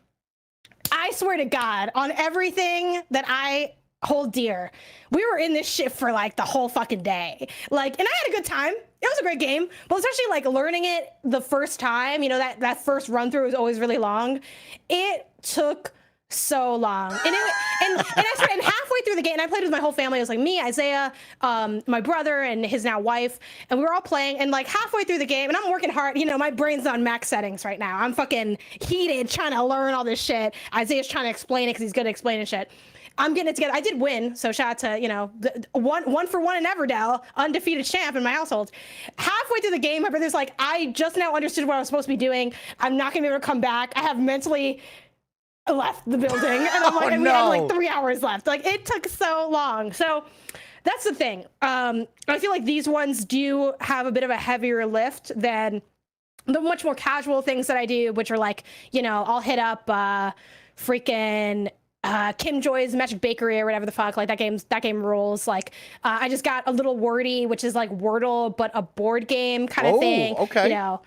[SPEAKER 1] I swear to God, on everything that I hold dear, we were in this shit for like the whole fucking day. Like, and I had a good time. It was a great game, but especially like learning it the first time, that first run through was always really long. It took so long. And I started halfway through the game, and I played with my whole family. It was like me, Isaiah, my brother, and his now wife, and we were all playing. And like halfway through the game, and I'm working hard. My brain's on max settings right now. I'm fucking heated trying to learn all this shit. Isaiah's trying to explain it because he's good at explaining shit. I'm getting it together. I did win, so shout out to, the one for one in Everdell, undefeated champ in my household. Halfway through the game, my brother's like, I just now understood what I was supposed to be doing. I'm not gonna be able to come back. I have mentally left the building. And I'm like, we have like 3 hours left. Like, it took so long. So that's the thing. I feel like these ones do have a bit of a heavier lift than the much more casual things that I do, which are like, I'll hit up freaking Kim Joy's Magic Bakery or whatever the fuck. Like that game rules. Like I just got a little wordy, which is like Wordle but a board game kind of thing.
[SPEAKER 2] Okay.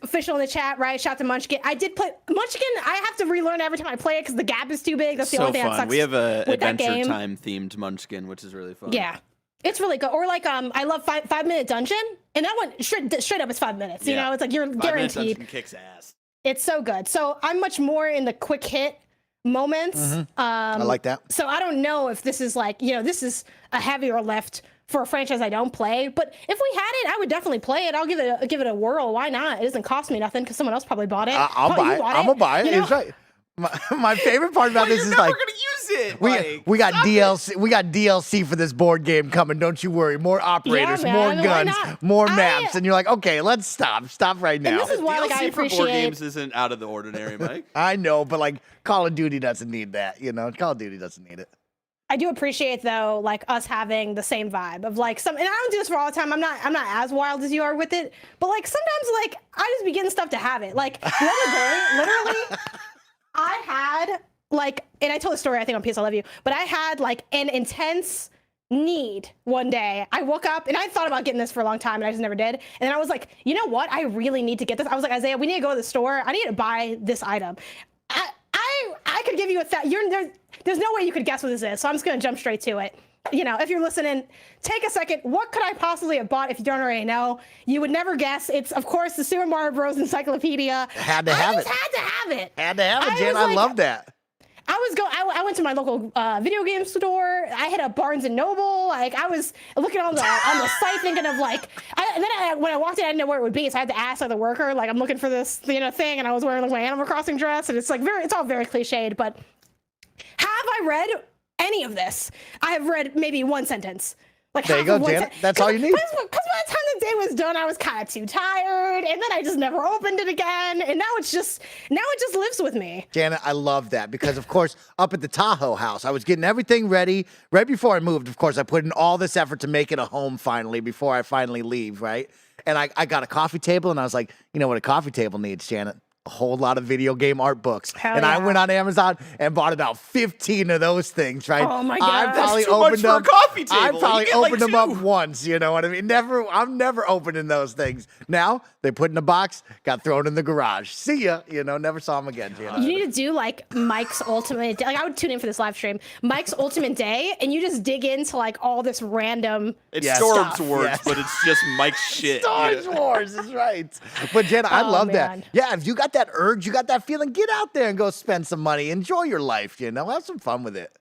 [SPEAKER 1] Official in the chat, right? Shout out to Munchkin. I did play Munchkin. I have to relearn every time I play it because the gap is too big. That's the only thing that sucks.
[SPEAKER 3] We have a Adventure Time themed Munchkin, which is really fun.
[SPEAKER 1] Yeah. It's really good. Or like I love 5 Minute Dungeon, and that one straight up is 5 minutes. It's like you're
[SPEAKER 3] 5
[SPEAKER 1] guaranteed.
[SPEAKER 3] Minute Dungeon kicks ass.
[SPEAKER 1] It's so good. So I'm much more in the quick hit moments.
[SPEAKER 2] I like that.
[SPEAKER 1] So I don't know if this is like, this is a heavier lift for a franchise I don't play. But if we had it, I would definitely play it. I'll give it a whirl. Why not? It doesn't cost me nothing because someone else probably bought it.
[SPEAKER 2] I'll buy it. I'm gonna buy it. It's right. My favorite part about this is like,
[SPEAKER 3] we're gonna use it.
[SPEAKER 2] We got DLC. We got DLC for this board game coming. Don't you worry. More operators, more guns, more maps, and you're like, okay, let's stop right now.
[SPEAKER 1] And this is why
[SPEAKER 3] DLC
[SPEAKER 1] I appreciate
[SPEAKER 3] for board games isn't out of the ordinary, Mike.
[SPEAKER 2] I know, but like Call of Duty doesn't need that. Call of Duty doesn't need it.
[SPEAKER 1] I do appreciate though, like us having the same vibe of like and I don't do this for all the time. I'm not as wild as you are with it, but like sometimes like I just be getting stuff to have it. Like the other day, literally, I had like, and I told the story I think on PS I Love You, but I had like an intense need one day. I woke up and I thought about getting this for a long time and I just never did. And then I was like, you know what? I really need to get this. I was like, Isaiah, we need to go to the store. I need to buy this item. I could give you there's no way you could guess what this is. So I'm just going to jump straight to it. If you're listening, take a second. What could I possibly have bought if you don't already know? You would never guess. It's, of course, the Super Mario Bros. Encyclopedia.
[SPEAKER 2] Had to have it, Jen. I love that.
[SPEAKER 1] I went to my local video game store. I hit up Barnes and Noble. Like I was looking on the site, thinking of like. When I walked in, I didn't know where it would be, so I had to ask the worker. Like I'm looking for this thing, and I was wearing like my Animal Crossing dress, and it's like it's all very cliched. But have I read any of this? I have read maybe one sentence. Like
[SPEAKER 2] there you go, Janet. That's all you need.
[SPEAKER 1] Because by the time the day was done, I was kind of too tired, and then I just never opened it again. And now it just lives with me.
[SPEAKER 2] Janet, I love that because, of course, up at the Tahoe house, I was getting everything ready right before I moved. Of course, I put in all this effort to make it a home finally before I finally leave, right? And I got a coffee table, and I was like, you know what a coffee table needs, Janet? A whole lot of video game art books.
[SPEAKER 1] Hell
[SPEAKER 2] and I
[SPEAKER 1] yeah.
[SPEAKER 2] went on Amazon and bought about 15 of those things, right?
[SPEAKER 1] Oh my
[SPEAKER 2] I
[SPEAKER 1] God.
[SPEAKER 2] probably
[SPEAKER 3] That's too much
[SPEAKER 2] opened
[SPEAKER 3] for a
[SPEAKER 2] them.
[SPEAKER 3] coffee
[SPEAKER 2] I
[SPEAKER 3] table.
[SPEAKER 2] probably
[SPEAKER 3] You get, like,
[SPEAKER 2] opened them up
[SPEAKER 3] 2.
[SPEAKER 2] once, you know what I mean? I'm never opening those things. Now they put in a box, got thrown in the garage. See ya, never saw them again, Janet.
[SPEAKER 1] You need to do like Mike's ultimate, like I would tune in for this live stream, Mike's ultimate day, and you just dig into like all this random
[SPEAKER 3] It's
[SPEAKER 2] Yes.
[SPEAKER 3] Star
[SPEAKER 1] Stuff.
[SPEAKER 3] Wars,
[SPEAKER 2] Yes.
[SPEAKER 3] but it's just Mike's shit.
[SPEAKER 2] Star
[SPEAKER 3] you know?
[SPEAKER 2] Wars is right. But Jenna, I
[SPEAKER 1] Oh,
[SPEAKER 2] love
[SPEAKER 1] man.
[SPEAKER 2] that. Yeah, if you got that urge, you got that feeling, get out there and go spend some money. Enjoy your life, have some fun with it.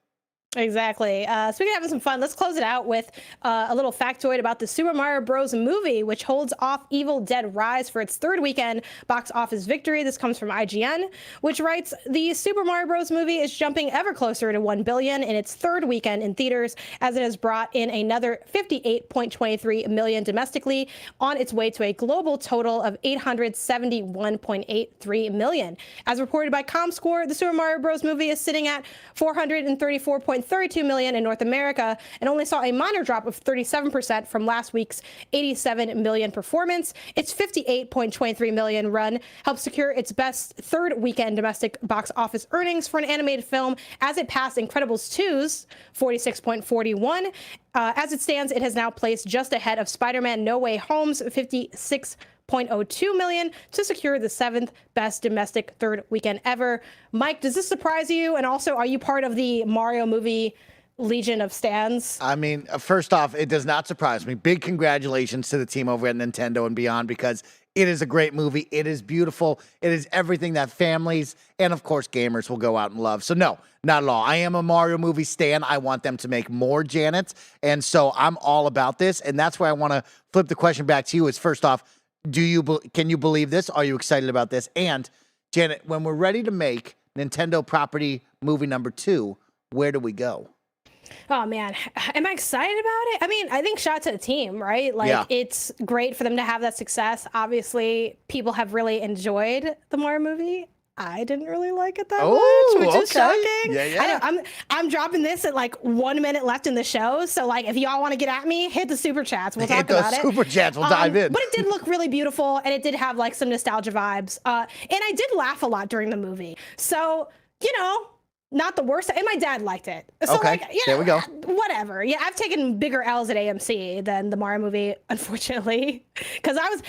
[SPEAKER 1] Exactly. Speaking of having some fun, let's close it out with a little factoid about the Super Mario Bros. Movie, which holds off Evil Dead Rise for its third weekend box office victory. This comes from IGN, which writes, the Super Mario Bros. Movie is jumping ever closer to 1 billion in its third weekend in theaters, as it has brought in another 58.23 million domestically, on its way to a global total of 871.83 million. As reported by ComScore, the Super Mario Bros. Movie is sitting at 434.32 million in North America, and only saw a minor drop of 37% from last week's 87 million performance. Its 58.23 million run helped secure its best third weekend domestic box office earnings for an animated film, as it passed Incredibles 2's 46.41. As it stands, it has now placed just ahead of Spider-Man No Way Home's 56.02 million to secure the 7th best domestic third weekend ever. Mike, does this surprise you? And also, are you part of the Mario movie legion of stans?
[SPEAKER 2] I mean, first off, it does not surprise me. Big congratulations to the team over at Nintendo and beyond, because it is a great movie. It is beautiful. It is everything that families and, of course, gamers will go out and love. So, no, not at all. I am a Mario movie stan. I want them to make more, Janet. And so I'm all about this. And that's why I want to flip the question back to you is, first off, can you believe this? Are you excited about this? And, Janet, when we're ready to make Nintendo property movie number 2, where do we go?
[SPEAKER 1] Oh man, am I excited about it? I mean, I think shout out to the team, right? Like,
[SPEAKER 2] Yeah.
[SPEAKER 1] It's great for them to have that success. Obviously, people have really enjoyed the Mario movie. I didn't really like it that
[SPEAKER 2] Oh,
[SPEAKER 1] much, which is
[SPEAKER 2] okay.
[SPEAKER 1] shocking.
[SPEAKER 2] Yeah.
[SPEAKER 1] I know, I'm dropping this at like 1 minute left in the show, so like if y'all want to get at me, hit the super chats. We'll talk
[SPEAKER 2] Hit those
[SPEAKER 1] about it.
[SPEAKER 2] super chats. We'll dive in.
[SPEAKER 1] But it did look really beautiful, and it did have like some nostalgia vibes. And I did laugh a lot during the movie. So, not the worst. And my dad liked it. So
[SPEAKER 2] Okay, there we go.
[SPEAKER 1] Whatever. Yeah, I've taken bigger L's at AMC than the Mario movie, unfortunately, because I was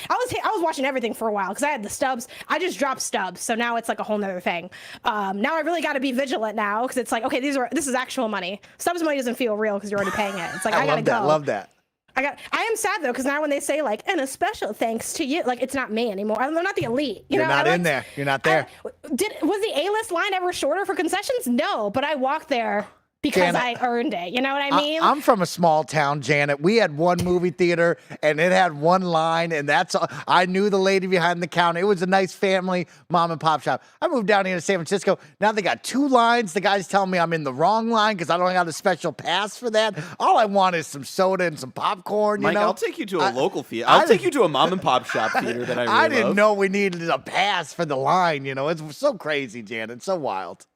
[SPEAKER 1] watching everything for a while because I had the stubs. I just dropped stubs, so now it's like a whole nother thing. Now I really got to be vigilant now because it's like, okay, this is actual money. Stubs money doesn't feel real because you're already paying it. It's like I gotta
[SPEAKER 2] love that.
[SPEAKER 1] go.
[SPEAKER 2] Love that.
[SPEAKER 1] I am sad though, because now when they say like, and a special thanks to you, like it's not me anymore. I'm not the elite.
[SPEAKER 2] You're not in there. You're not there.
[SPEAKER 1] Was the A-list line ever shorter for concessions? No, but I walked there because
[SPEAKER 2] Janet,
[SPEAKER 1] I earned it. You know what I mean?
[SPEAKER 2] I'm from a small town, Janet. We had one movie theater, and it had one line, and that's all. I knew the lady behind the counter. It was a nice family mom and pop shop. I moved down here to San Francisco. Now they got 2 lines. The guy's telling me I'm in the wrong line because I don't have a special pass for that. All I want is some soda and some popcorn.
[SPEAKER 3] Mike,
[SPEAKER 2] you know?
[SPEAKER 3] I'll take you to a local theater. I'll take you to a mom and pop shop theater that I really
[SPEAKER 2] I didn't
[SPEAKER 3] love.
[SPEAKER 2] know we needed a pass for the line. It's so crazy, Janet. It's so wild.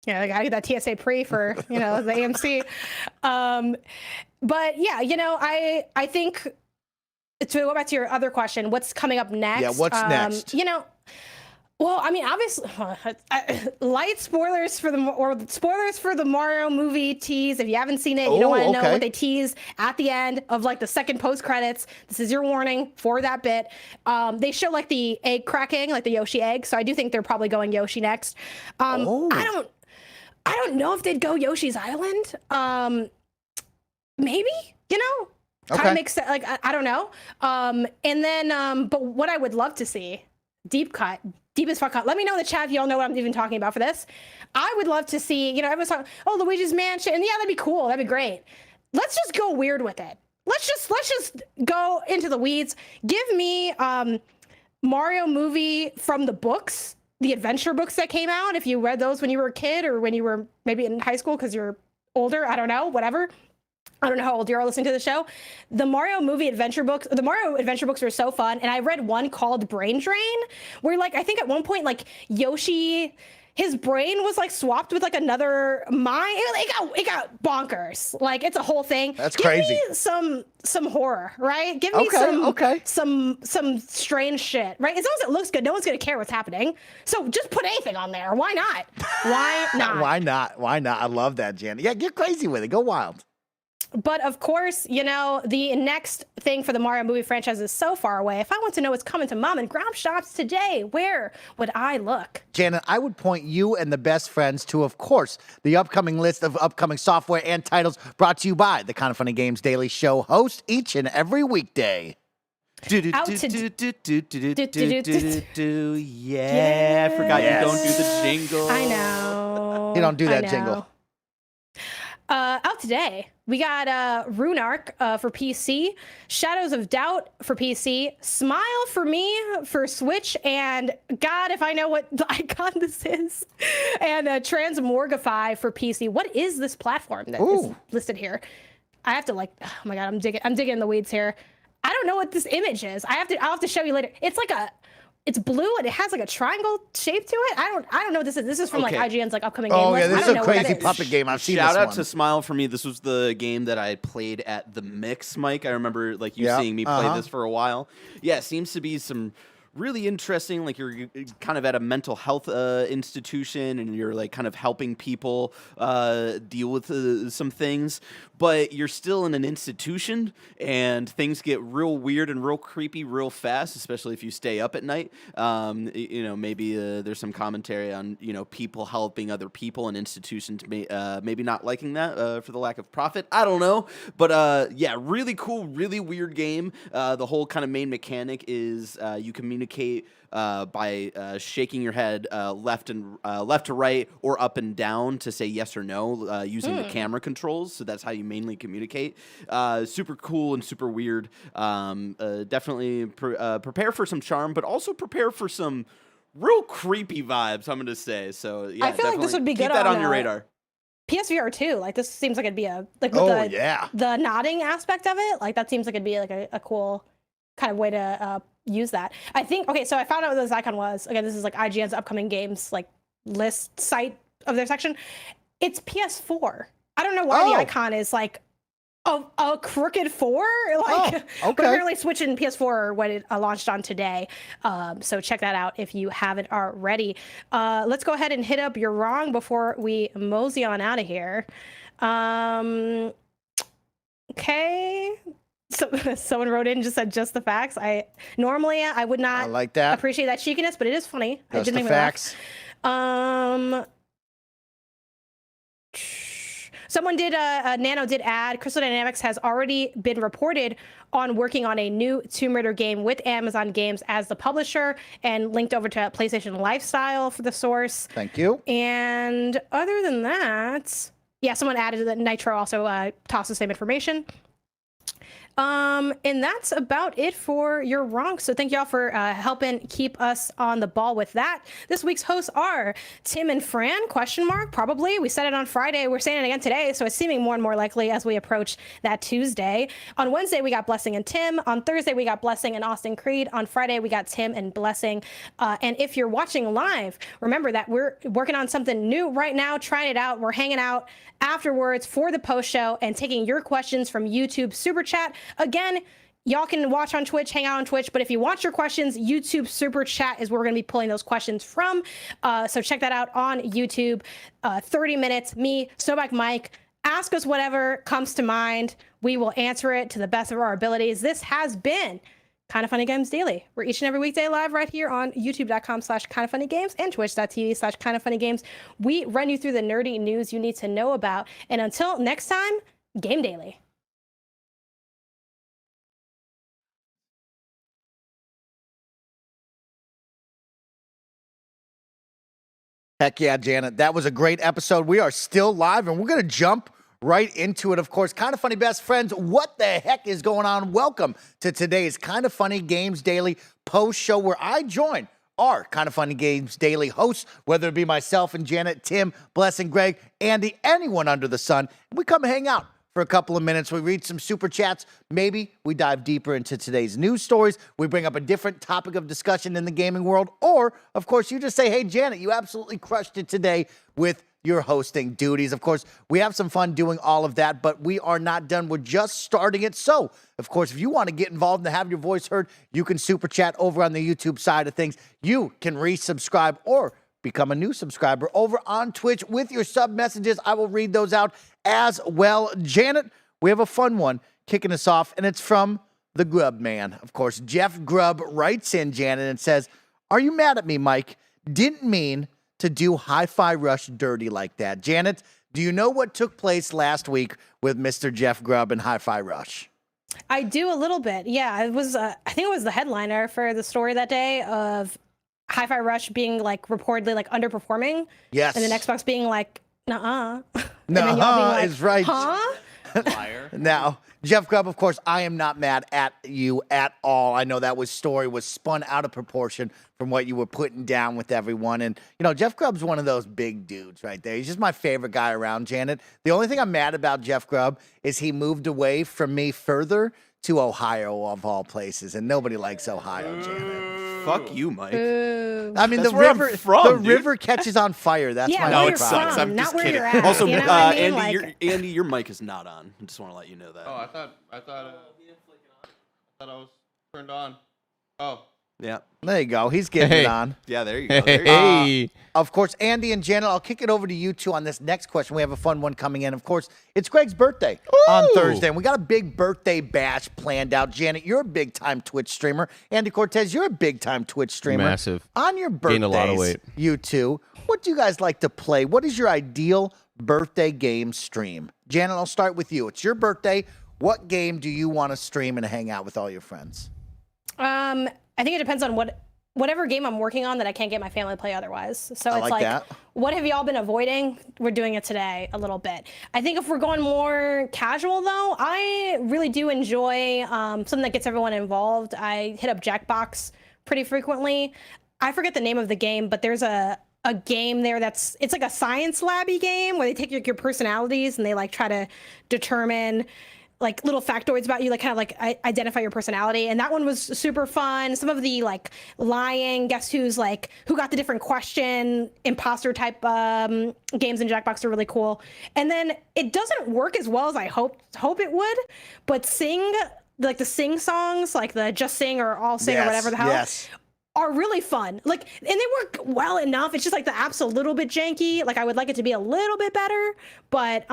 [SPEAKER 1] Yeah, I got that TSA pre for, the AMC. But yeah, I think to go back to your other question, what's coming up next?
[SPEAKER 2] Yeah, what's next?
[SPEAKER 1] Well, I mean, obviously, light spoilers for the Mario movie tease. If you haven't seen it, you don't want to know
[SPEAKER 2] okay.
[SPEAKER 1] what they tease at the end of like the second post credits. This is your warning for that bit. They show like the egg cracking, like the Yoshi egg. So I do think they're probably going Yoshi next. I don't know if they'd go Yoshi's Island. Maybe, kind
[SPEAKER 2] Okay.
[SPEAKER 1] of makes sense. Like, I don't know. And then, but what I would love to see, deep as fuck cut. Let me know in the chat if y'all know what I'm even talking about for this. I would love to see, everyone's talking, Luigi's Mansion. And yeah, that'd be cool. That'd be great. Let's just go weird with it. Let's just go into the weeds. Give me Mario movie from the books, the adventure books that came out. If you read those when you were a kid or when you were maybe in high school because you're older, I don't know, whatever. I don't know how old you are listening to the show. The Mario adventure books were so fun. And I read one called Brain Drain, where like, I think at one point, like Yoshi his brain was like swapped with like another mind. It got bonkers. Like it's a whole thing.
[SPEAKER 2] That's
[SPEAKER 1] Give
[SPEAKER 2] crazy.
[SPEAKER 1] me some horror, right? Give me some strange shit, right? As long as it looks good, no one's gonna care what's happening. So just put anything on there. Why not? Why not?
[SPEAKER 2] Why not? Why not? I love that, Janet. Yeah, get crazy with it. Go wild.
[SPEAKER 1] But of course, you know, the next thing for the Mario movie franchise is so far away. If I want to know what's coming to mom and grab shops today, where would I look?
[SPEAKER 2] Janet, I would point you and the best friends to, of course, the upcoming list of upcoming software and titles brought to you by the Kind of Funny Games Daily Show host each and every weekday.
[SPEAKER 3] Yeah, I forgot you don't do the jingle.
[SPEAKER 1] I know.
[SPEAKER 2] You don't do that jingle.
[SPEAKER 1] Out today, we got Runark for PC, Shadows of Doubt for PC, Smile for Me for Switch, and God, if I know what the icon this is, and Transmorgify for PC. What is this platform that is listed here? I have to oh my God, I'm digging in the weeds here. I don't know what this image is. I'll have to show you later. It's blue and it has like a triangle shape to it. I don't know what this is. This is from like IGN's like upcoming game list.
[SPEAKER 2] Yeah, this
[SPEAKER 1] I
[SPEAKER 2] is
[SPEAKER 1] don't
[SPEAKER 2] a
[SPEAKER 1] know what that
[SPEAKER 2] crazy
[SPEAKER 1] is.
[SPEAKER 2] puppet game. I've seen this
[SPEAKER 3] Shout out
[SPEAKER 2] one.
[SPEAKER 3] to Smile for Me. This was the game that I played at the Mix, Mike. I remember like you seeing me play this for a while. Yeah, it seems to be some really interesting. Like you're kind of at a mental health institution and you're like kind of helping people deal with some things, but you're still in an institution and things get real weird and real creepy real fast, especially if you stay up at night. You know, maybe there's some commentary on, you know, people helping other people and institutions maybe not liking that for the lack of profit. I don't know. But yeah, really cool, really weird game. The whole kind of main mechanic is you communicate by shaking your head left to right or up and down to say yes or no using the camera controls. So that's how you mainly communicate. Super cool and super weird. Definitely prepare for some charm, but also prepare for some real creepy vibes, I'm going to say. So yeah,
[SPEAKER 1] I feel like this would be good
[SPEAKER 3] keep that on your radar.
[SPEAKER 1] PSVR too. Like this seems like it'd be with
[SPEAKER 2] yeah,
[SPEAKER 1] the nodding aspect of it. Like that seems like it'd be like a cool kind of way to use that. I think, okay, so I found out what this icon was. Again, this is like IGN's upcoming games like list site of their section. It's PS4. I don't know why the icon is like a crooked 4. Like, but apparently Switch and PS4 are what it launched on today. So check that out if you haven't already. Let's go ahead and hit up You're Wrong before we mosey on out of here. Okay. So someone wrote in and just said just the facts. Normally I would not
[SPEAKER 2] like that.
[SPEAKER 1] appreciate that cheekiness, but it is funny.
[SPEAKER 2] Just the facts.
[SPEAKER 1] Someone did Nano did add Crystal Dynamics has already been reported on working on a new Tomb Raider game with Amazon Games as the publisher, and linked over to PlayStation Lifestyle for the source.
[SPEAKER 2] Thank you.
[SPEAKER 1] And other than that, yeah, someone added that Nitro also tossed the same information. And that's about it for You're Wrong. So thank y'all for helping keep us on the ball with that. This week's hosts are Tim and Fran, ? Probably. We said it on Friday. We're saying it again today. So it's seeming more and more likely as we approach that Tuesday. On Wednesday, we got Blessing and Tim. On Thursday, we got Blessing and Austin Creed. On Friday, we got Tim and Blessing. And if you're watching live, remember that we're working on something new right now, trying it out. We're hanging out afterwards for the post show and taking your questions from YouTube Super Chat. Again, y'all can watch on Twitch, hang out on Twitch, but if you want your questions, YouTube Super Chat is where we're going to be pulling those questions from. So check that out on YouTube. 30 minutes, me, SnowBikeMike, ask us whatever comes to mind. We will answer it to the best of our abilities. This has been Kind of Funny Games Daily. We're each and every weekday live right here on youtube.com/kindoffunnygames and twitch.tv/kindoffunnygames. We run you through the nerdy news you need to know about. And until next time, Game Daily.
[SPEAKER 2] Heck yeah, Janet. That was a great episode. We are still live, and we're going to jump right into it. Of course, Kind of Funny best friends, what the heck is going on? Welcome to today's Kind of Funny Games Daily post show, where I join our Kind of Funny Games Daily hosts, whether it be myself and Janet, Tim, Blessing, Greg, Andy, anyone under the sun. We come hang out for a couple of minutes. We read some super chats. Maybe we dive deeper into today's news stories. We bring up a different topic of discussion in the gaming world. Or, of course, you just say, hey, Janet, you absolutely crushed it today with your hosting duties. Of course, we have some fun doing all of that, but we are not done. We're just starting it. So, of course, if you want to get involved and have your voice heard, you can super chat over on the YouTube side of things. You can resubscribe or become a new subscriber over on Twitch with your sub messages. I will read those out as well. Janet, we have a fun one kicking us off, and it's from the Grub Man. Of course, Jeff Grubb writes in, Janet, and says, are you mad at me, Mike? Didn't mean to do Hi-Fi Rush dirty like that. Janet, do you know what took place last week with Mr. Jeff Grubb and Hi-Fi Rush?
[SPEAKER 1] I do a little bit. Yeah, it was. I think it was the headliner for the story that day of Hi-Fi Rush being like reportedly like underperforming.
[SPEAKER 2] Yes.
[SPEAKER 1] And then Xbox being like, nuh-uh.
[SPEAKER 2] Nuh-uh is right.
[SPEAKER 1] Huh?
[SPEAKER 3] Liar.
[SPEAKER 2] Now, Jeff Grubb, of course, I am not mad at you at all. I know that story was spun out of proportion from what you were putting down with everyone. And, you know, Jeff Grubb's one of those big dudes right there. He's just my favorite guy around, Janet. The only thing I'm mad about Jeff Grubb is he moved away from me further to Ohio, of all places. And nobody likes Ohio, Janet.
[SPEAKER 3] Fuck you, Mike.
[SPEAKER 2] I mean,
[SPEAKER 3] That's
[SPEAKER 2] the
[SPEAKER 3] where I'm
[SPEAKER 2] river,
[SPEAKER 3] from,
[SPEAKER 2] the
[SPEAKER 3] dude.
[SPEAKER 2] river catches on fire. That's
[SPEAKER 1] Yeah,
[SPEAKER 2] my
[SPEAKER 1] where
[SPEAKER 3] No,
[SPEAKER 1] you're
[SPEAKER 3] it sucks.
[SPEAKER 1] from,
[SPEAKER 3] I'm
[SPEAKER 1] not
[SPEAKER 3] just
[SPEAKER 1] where
[SPEAKER 3] kidding.
[SPEAKER 1] you're at,
[SPEAKER 3] Also,
[SPEAKER 1] you know what I mean?
[SPEAKER 3] Andy, your mic is not on. I just want to let you know that.
[SPEAKER 5] Oh, I thought I was turned on. Oh.
[SPEAKER 3] Yeah.
[SPEAKER 2] There you go. He's getting it on.
[SPEAKER 3] Yeah, there you go. There you go.
[SPEAKER 5] Hey.
[SPEAKER 2] Of course, Andy and Janet, I'll kick it over to you two on this next question. We have a fun one coming in. Of course, it's Greg's birthday on Thursday, and we got a big birthday bash planned out. Janet, you're a big-time Twitch streamer. Andy Cortez, you're a big-time Twitch streamer.
[SPEAKER 5] Massive.
[SPEAKER 2] On your birthdays,
[SPEAKER 5] Gained a lot of weight.
[SPEAKER 2] you two, what do you guys like to play? What is your ideal birthday game stream? Janet, I'll start with you. It's your birthday. What game do you want to stream and hang out with all your friends?
[SPEAKER 1] I think it depends on whatever game I'm working on that I can't get my family to play otherwise. So
[SPEAKER 2] I
[SPEAKER 1] it's
[SPEAKER 2] like that.
[SPEAKER 1] what have y'all been avoiding? We're doing it today a little bit. I think if we're going more casual though, I really do enjoy something that gets everyone involved. I hit up Jackbox pretty frequently. I forget the name of the game, but there's a game there it's like a science labby game where they take your personalities and they like try to determine like little factoids about you, like kind of like identify your personality. And that one was super fun. Some of the like lying, guess who's like, who got the different question, imposter type games in Jackbox are really cool. And then it doesn't work as well as I hope it would, but like the sing songs, like the Just Sing or All Sing or whatever the hell, are really fun. Like, and they work well enough. It's just like the app's a little bit janky. Like I would like it to be a little bit better, but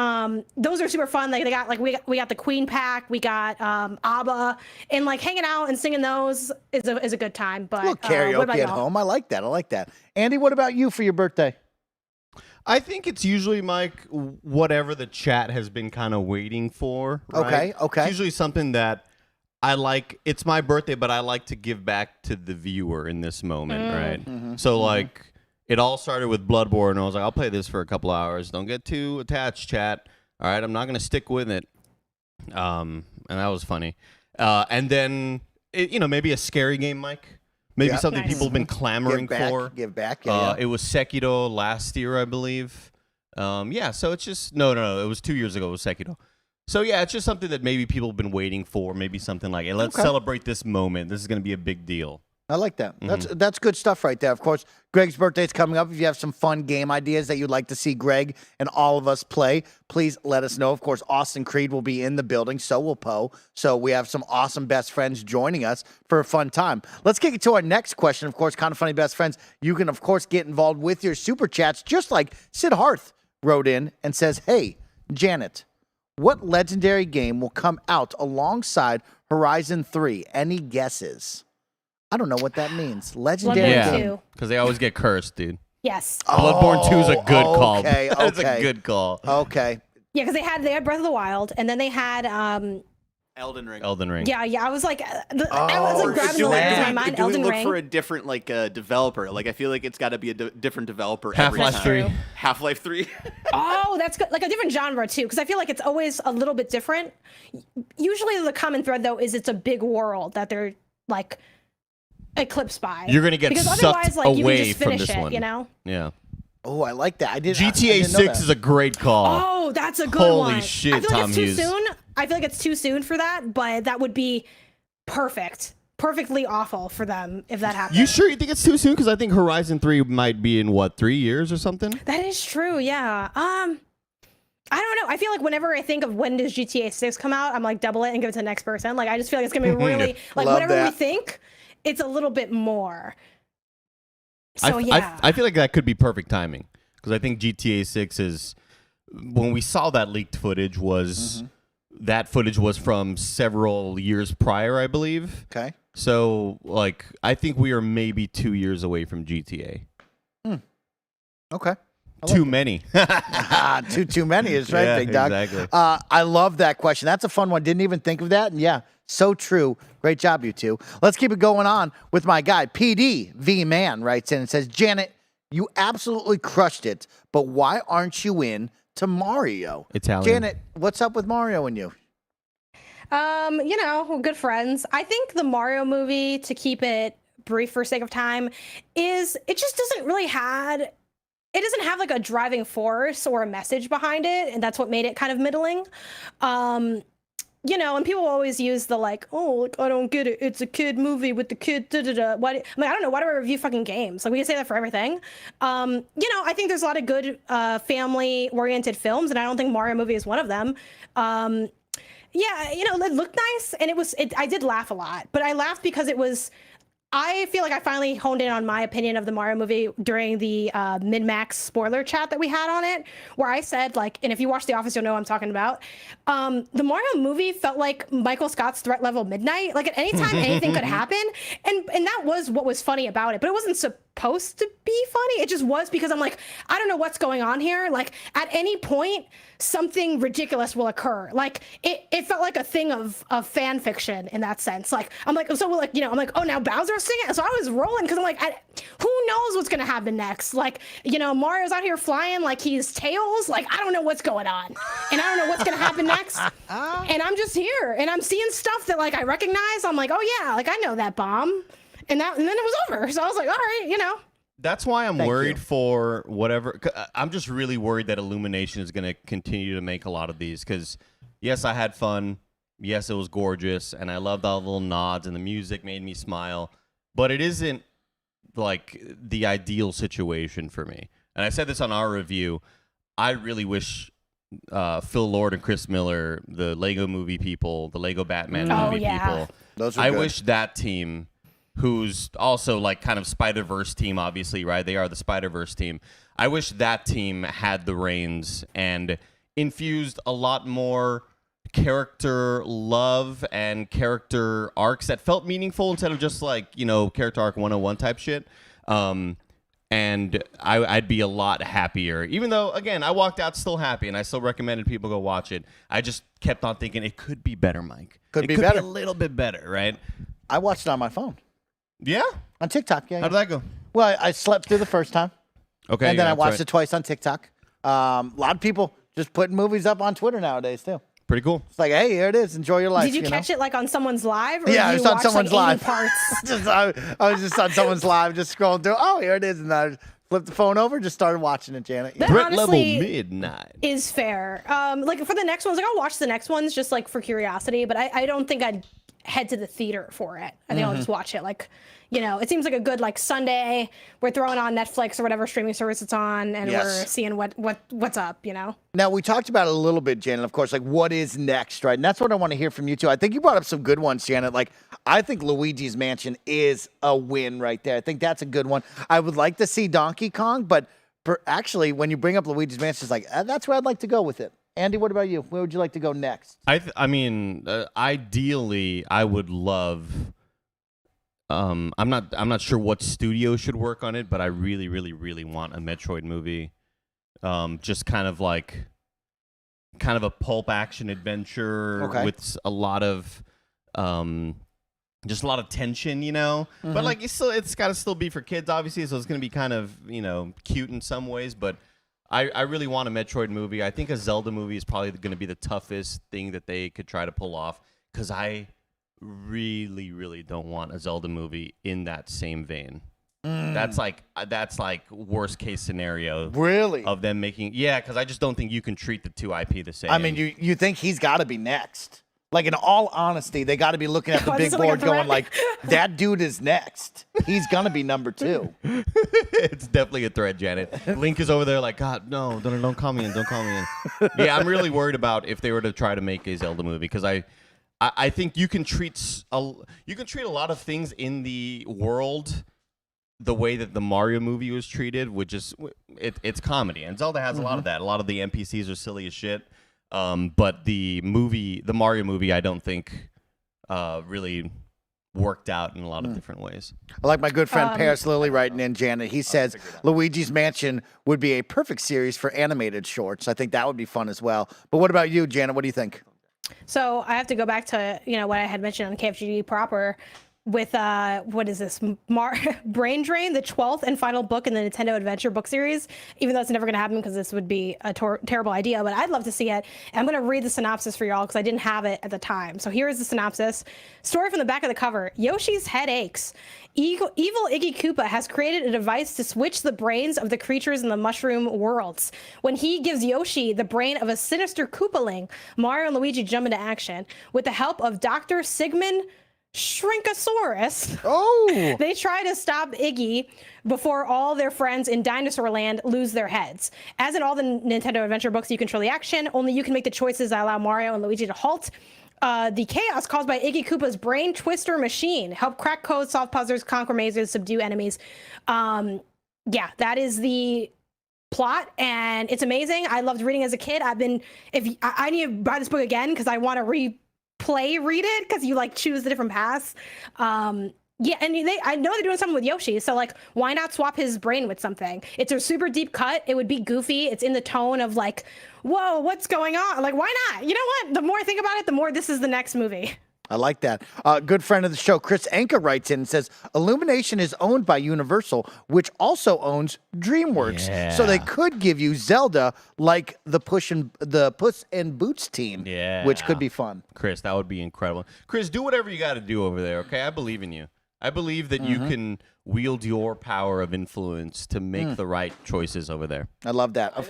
[SPEAKER 1] those are super fun. Like they got like we got the Queen pack, we got ABBA, and like hanging out and singing those is a good time. But
[SPEAKER 2] Look, karaoke at home. I like that. Andy, what about you for your birthday?
[SPEAKER 5] I think it's usually, Mike, whatever the chat has been kind of waiting for. Right?
[SPEAKER 2] Okay.
[SPEAKER 5] It's usually something that I like. It's my birthday, but I like to give back to the viewer in this moment, right? So, like, it all started with Bloodborne, and I was like, I'll play this for a couple hours. Don't get too attached, chat. All right, I'm not going to stick with it. And that was funny. And then, maybe a scary game, Mike. Maybe something people have been clamoring for.
[SPEAKER 2] Give back.
[SPEAKER 5] It was Sekiro last year, I believe. So it's just, no, it was 2 years ago. It was Sekiro. So, yeah, it's just something that maybe people have been waiting for. Maybe something like, hey, let's celebrate this moment. This is going to be a big deal.
[SPEAKER 2] I like that. That's good stuff right there. Of course, Greg's birthday is coming up. If you have some fun game ideas that you'd like to see Greg and all of us play, please let us know. Of course, Austin Creed will be in the building. So will Poe. So we have some awesome best friends joining us for a fun time. Let's kick it to our next question. Of course, Kind of Funny Best Friends. You can, of course, get involved with your super chats, just like Sid Harth wrote in and says, hey, Janet, what legendary game will come out alongside Horizon 3? Any guesses? I don't know what that means. Legendary
[SPEAKER 1] Bloodborne
[SPEAKER 2] game.
[SPEAKER 1] 2.
[SPEAKER 5] Because they always get cursed, dude.
[SPEAKER 1] Yes.
[SPEAKER 5] Bloodborne 2 is a good call.
[SPEAKER 2] Okay,
[SPEAKER 5] It's
[SPEAKER 2] okay.
[SPEAKER 5] a good call.
[SPEAKER 2] Okay.
[SPEAKER 1] Yeah, because they had Breath of the Wild, and then they had
[SPEAKER 3] Elden Ring.
[SPEAKER 5] Elden Ring.
[SPEAKER 1] I was like grabbing the words in my mind.
[SPEAKER 3] Do we
[SPEAKER 1] Elden
[SPEAKER 3] look
[SPEAKER 1] Ring.
[SPEAKER 3] for a different developer? Like I feel like it's got to be a different developer.
[SPEAKER 5] Half-Life
[SPEAKER 3] every time.
[SPEAKER 5] 3.
[SPEAKER 3] Half-Life 3.
[SPEAKER 1] Oh, that's good. Like a different genre too, because I feel like it's always a little bit different. Usually, the common thread though is it's a big world that they're like eclipsed by.
[SPEAKER 5] You're gonna get
[SPEAKER 1] because
[SPEAKER 5] sucked
[SPEAKER 1] otherwise, like you can
[SPEAKER 5] away
[SPEAKER 1] just
[SPEAKER 5] from
[SPEAKER 1] finish
[SPEAKER 5] this
[SPEAKER 1] it,
[SPEAKER 5] one.
[SPEAKER 1] you know?
[SPEAKER 5] Yeah.
[SPEAKER 2] Oh, I like that. I didn't.
[SPEAKER 5] GTA 6 is a great call.
[SPEAKER 1] Oh, that's a good
[SPEAKER 5] Holy
[SPEAKER 1] one.
[SPEAKER 5] shit,
[SPEAKER 1] I feel like
[SPEAKER 5] Tom
[SPEAKER 1] it's too
[SPEAKER 5] Hughes.
[SPEAKER 1] soon. I feel like it's too soon for that, but that would be perfect. Perfectly awful for them if that happens.
[SPEAKER 5] You sure you think it's too soon? Because I think Horizon 3 might be in, what, 3 years or something?
[SPEAKER 1] That is true, yeah. I don't know. I feel like whenever I think of when does GTA 6 come out, I'm like, double it and give it to the next person. Like, I just feel like it's going to be really, like,
[SPEAKER 2] Love
[SPEAKER 1] whatever we
[SPEAKER 2] that.
[SPEAKER 1] think, it's a little bit more. So, yeah.
[SPEAKER 5] I feel like that could be perfect timing. Because I think GTA 6 is, when we saw that leaked footage, was that footage was from several years prior, I believe.
[SPEAKER 2] Okay.
[SPEAKER 5] So, like, I think we are maybe 2 years away from GTA.
[SPEAKER 2] Okay.
[SPEAKER 5] Too many.
[SPEAKER 2] Too many is right,
[SPEAKER 5] Yeah,
[SPEAKER 2] big dog.
[SPEAKER 5] exactly.
[SPEAKER 2] I love that question. That's a fun one. Didn't even think of that. And yeah, so true. Great job, you two. Let's keep it going on with my guy. PD V Man writes in and says, Janet, you absolutely crushed it, but why aren't you in to Mario?
[SPEAKER 5] Italian.
[SPEAKER 2] Janet, what's up with Mario and you?
[SPEAKER 1] You know, we're good friends. I think the Mario movie, to keep it brief for sake of time, is it just doesn't really have like a driving force or a message behind it, and that's what made it kind of middling. You know, and people always use the like, oh, like, I don't get it. It's a kid movie with the kid. Why? I mean, I don't know. Why do I review fucking games? Like, we can say that for everything. You know, I think there's a lot of good family-oriented films, and I don't think Mario movie is one of them. Yeah, you know, it looked nice, and I did laugh a lot, but I laughed because I feel like I finally honed in on my opinion of the Mario movie during the Min-Max spoiler chat that we had on it, where I said, like, and if you watch The Office, you'll know what I'm talking about. The Mario movie felt like Michael Scott's Threat Level Midnight. Like, at any time, anything could happen. And that was what was funny about it. But it wasn't supposed to be funny. It just was because I'm like, I don't know what's going on here. Like, at any point, something ridiculous will occur. Like, it felt like a thing of fan fiction in that sense. Like, I'm like, so like, you know, I'm like, oh, now Bowser's singing. So I was rolling because I'm like, who knows what's gonna happen next? Like, you know, Mario's out here flying like he's Tails. Like, I don't know what's going on, and I don't know what's gonna happen next. And I'm just here, and I'm seeing stuff that like I recognize. I'm like, oh yeah, like I know that bomb, and then it was over. So I was like, all right, you know.
[SPEAKER 5] That's why I'm
[SPEAKER 2] Thank
[SPEAKER 5] worried
[SPEAKER 2] you.
[SPEAKER 5] for whatever. I'm just really worried that Illumination is going to continue to make a lot of these. Because, yes, I had fun. Yes, it was gorgeous. And I loved all the little nods. And the music made me smile. But it isn't, like, the ideal situation for me. And I said this on our review. I really wish Phil Lord and Chris Miller, the Lego movie people, the Lego Batman movie people.
[SPEAKER 2] Those are
[SPEAKER 5] I
[SPEAKER 2] good.
[SPEAKER 5] wish that team, who's also like kind of Spider-Verse team, obviously, right? They are the Spider-Verse team. I wish that team had the reins and infused a lot more character love and character arcs that felt meaningful instead of just like, you know, character arc 101 type shit. And I'd be a lot happier. Even though, again, I walked out still happy and I still recommended people go watch it. I just kept on thinking it could be better, Mike.
[SPEAKER 2] Could be
[SPEAKER 5] Be
[SPEAKER 2] better.
[SPEAKER 5] a little bit better, right?
[SPEAKER 2] I watched it on my phone.
[SPEAKER 5] Yeah?
[SPEAKER 2] On TikTok, yeah.
[SPEAKER 5] How'd that go?
[SPEAKER 2] Well, I slept through the first time,
[SPEAKER 5] Okay.
[SPEAKER 2] and then
[SPEAKER 5] yeah,
[SPEAKER 2] I
[SPEAKER 5] that's
[SPEAKER 2] watched
[SPEAKER 5] right.
[SPEAKER 2] it twice on TikTok. A lot of people just putting movies up on Twitter nowadays, too.
[SPEAKER 5] Pretty cool.
[SPEAKER 2] It's like, hey, here it is. Enjoy your life.
[SPEAKER 1] Did you catch it like on someone's live? Or
[SPEAKER 2] Yeah,
[SPEAKER 1] did
[SPEAKER 2] it was
[SPEAKER 1] you
[SPEAKER 2] on
[SPEAKER 1] watch,
[SPEAKER 2] someone's
[SPEAKER 1] like, 80
[SPEAKER 2] live.
[SPEAKER 1] parts?
[SPEAKER 2] I was just on someone's live, just scrolling through. Oh, here it is. And I flipped the phone over, just started watching it, Janet.
[SPEAKER 1] That
[SPEAKER 5] Threat level
[SPEAKER 1] honestly
[SPEAKER 5] midnight.
[SPEAKER 1] is fair. Like for the next ones, like I'll watch the next ones just like for curiosity, but I don't think I'd head to the theater for it. I think I'll just watch it. Like, you know, it seems like a good like Sunday. We're throwing on Netflix or whatever streaming service it's on, and
[SPEAKER 2] Yes.
[SPEAKER 1] we're seeing what's up. You know.
[SPEAKER 2] Now, we talked about it a little bit, Janet, of course, like what is next, right? And that's what I want to hear from you, too. I think you brought up some good ones, Janet. Like, I think Luigi's Mansion is a win right there. I think that's a good one. I would like to see Donkey Kong, but actually, when you bring up Luigi's Mansion, it's like, that's where I'd like to go with it. Andy, what about you? Where would you like to go next?
[SPEAKER 5] I mean, ideally, I would love. I'm not sure what studio should work on it, but I really, really, really want a Metroid movie. Just kind of a pulp action adventure with a lot of, just a lot of tension, you know. But like, it's got to still be for kids, obviously. So it's gonna be kind of, you know, cute in some ways, but. I really want a Metroid movie. I think a Zelda movie is probably going to be the toughest thing that they could try to pull off because I really, really don't want a Zelda movie in that same vein. That's like worst case scenario.
[SPEAKER 2] Really?
[SPEAKER 5] Of them making because I just don't think you can treat the two IP the same.
[SPEAKER 2] I mean, you think he's got to be next? Like, in all honesty, they got to be looking at the big board going like, that dude is next. He's going to be number 2.
[SPEAKER 5] It's definitely a threat, Janet. Link is over there like, God, no, don't call me in. Don't call me in. Yeah, I'm really worried about if they were to try to make a Zelda movie because I think you can treat a lot of things in the world the way that the Mario movie was treated, which is it's comedy, and Zelda has a lot of that. A lot of the NPCs are silly as shit. But the Mario movie, I don't think really worked out in a lot of different ways.
[SPEAKER 2] I like my good friend Paris Lilly writing in, Janet. He says Luigi's Mansion would be a perfect series for animated shorts. I think that would be fun as well. But what about you, Janet? What do you think?
[SPEAKER 1] So I have to go back to what I had mentioned on KFGD proper with what is this Brain Drain, the 12th and final book in the Nintendo Adventure book series, even though it's never going to happen because this would be a terrible idea, but I'd love to see it. And I'm going to read the synopsis for y'all because I didn't have it at the time. So here is the synopsis. Story from the back of the cover. Yoshi's head aches. Evil Iggy Koopa has created a device to switch the brains of the creatures in the mushroom worlds. When he gives Yoshi the brain of a sinister Koopaling, Mario and Luigi jump into action. With the help of Dr. Sigmund Shrinkosaurus.
[SPEAKER 2] Oh!
[SPEAKER 1] They try to stop Iggy before all their friends in Dinosaur Land lose their heads. As in all the Nintendo Adventure books, you control the action. Only you can make the choices that allow Mario and Luigi to halt the chaos caused by Iggy Koopa's brain twister machine. Help crack codes, solve puzzles, conquer mazes, subdue enemies. That is the plot, and it's amazing. I loved reading as a kid. I need to buy this book again because I want to read it because you choose the different paths. And I know they're doing something with Yoshi, so why not swap his brain with something? It's a super deep cut. It would be goofy. It's in the tone of whoa, what's going on? Why not? You know what? The more I think about it, the more this is the next movie.
[SPEAKER 2] I like that. Good friend of the show, Chris Anka, writes in and says, Illumination is owned by Universal, which also owns DreamWorks.
[SPEAKER 5] Yeah.
[SPEAKER 2] So they could give you Zelda like the Puss in Boots team, which could be fun.
[SPEAKER 5] Chris, that would be incredible. Chris, do whatever you got to do over there, okay? I believe in you. I believe that you can wield your power of influence to make the right choices over there.
[SPEAKER 2] I love that.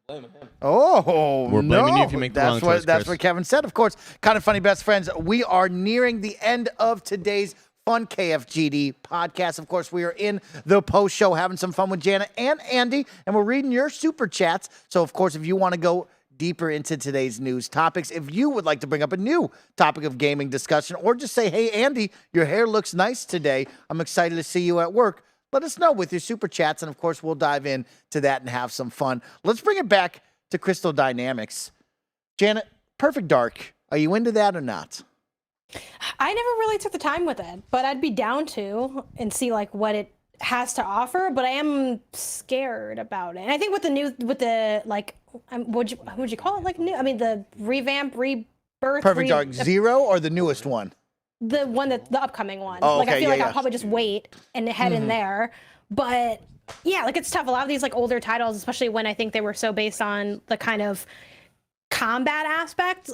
[SPEAKER 5] We're blaming you if you make the wrong choice,
[SPEAKER 2] That's
[SPEAKER 5] Chris.
[SPEAKER 2] what Kevin said. Of course, kind of funny best friends. We are nearing the end of today's fun KFGD podcast. Of course, we are in the post show having some fun with Janet and Andy, and we're reading your super chats. So, of course, if you want to go deeper into today's news topics, if you would like to bring up a new topic of gaming discussion, or just say, hey, Andy, your hair looks nice today. I'm excited to see you at work. Let us know with your super chats, and of course, we'll dive in to that and have some fun. Let's bring it back to Crystal Dynamics. Janet, Perfect Dark, are you into that or not?
[SPEAKER 1] I never really took the time with it, but I'd be down to and see what it has to offer, but I am scared about it. And I think what would you call it? New? I mean, the rebirth.
[SPEAKER 2] Perfect Dark Zero or the newest one?
[SPEAKER 1] The one the upcoming one.
[SPEAKER 2] Oh, okay,
[SPEAKER 1] I feel I'll probably just wait and head in there. But yeah, it's tough. A lot of these older titles, especially when I think they were so based on the kind of combat aspect,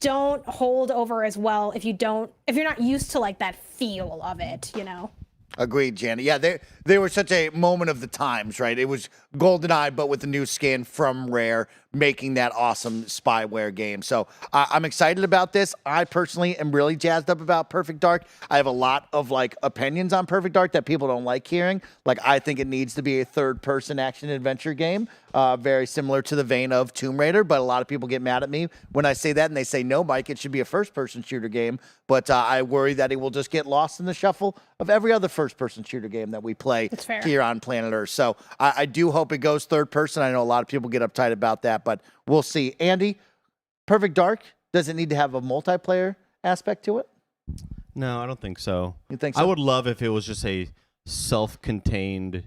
[SPEAKER 1] don't hold over as well if you're not used to that feel of it,
[SPEAKER 2] Agreed, Janet. Yeah, they were such a moment of the times, right? It was GoldenEye, but with the new skin from Rare, making that awesome spyware game. So I'm excited about this. I personally am really jazzed up about Perfect Dark. I have a lot of opinions on Perfect Dark that people don't like hearing. I think it needs to be a third-person action adventure game, very similar to the vein of Tomb Raider. But a lot of people get mad at me when I say that, and they say, no, Mike, it should be a first-person shooter game. But I worry that it will just get lost in the shuffle of every other first-person shooter game that we play here on planet Earth. So I do hope it goes third person. I know a lot of people get uptight about that, but we'll see. Andy, Perfect Dark, does it need to have a multiplayer aspect to it?
[SPEAKER 5] No, I don't think so.
[SPEAKER 2] You think so?
[SPEAKER 5] I would love if it was just a self-contained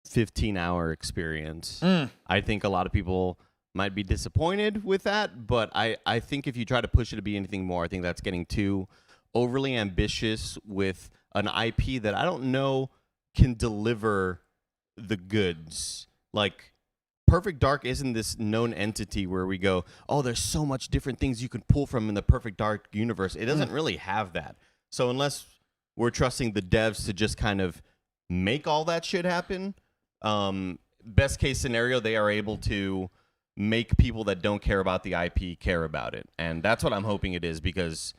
[SPEAKER 5] 15-hour experience. I think a lot of people might be disappointed with that, but I think if you try to push it to be anything more, I think that's getting too overly ambitious with an IP that I don't know can deliver the goods. Perfect Dark isn't this known entity where we go, oh, there's so much different things you can pull from in the Perfect Dark universe. It doesn't really have that. So unless we're trusting the devs to just kind of make all that shit happen. Best case scenario, they are able to make people that don't care about the IP care about it. And that's what I'm hoping it is, because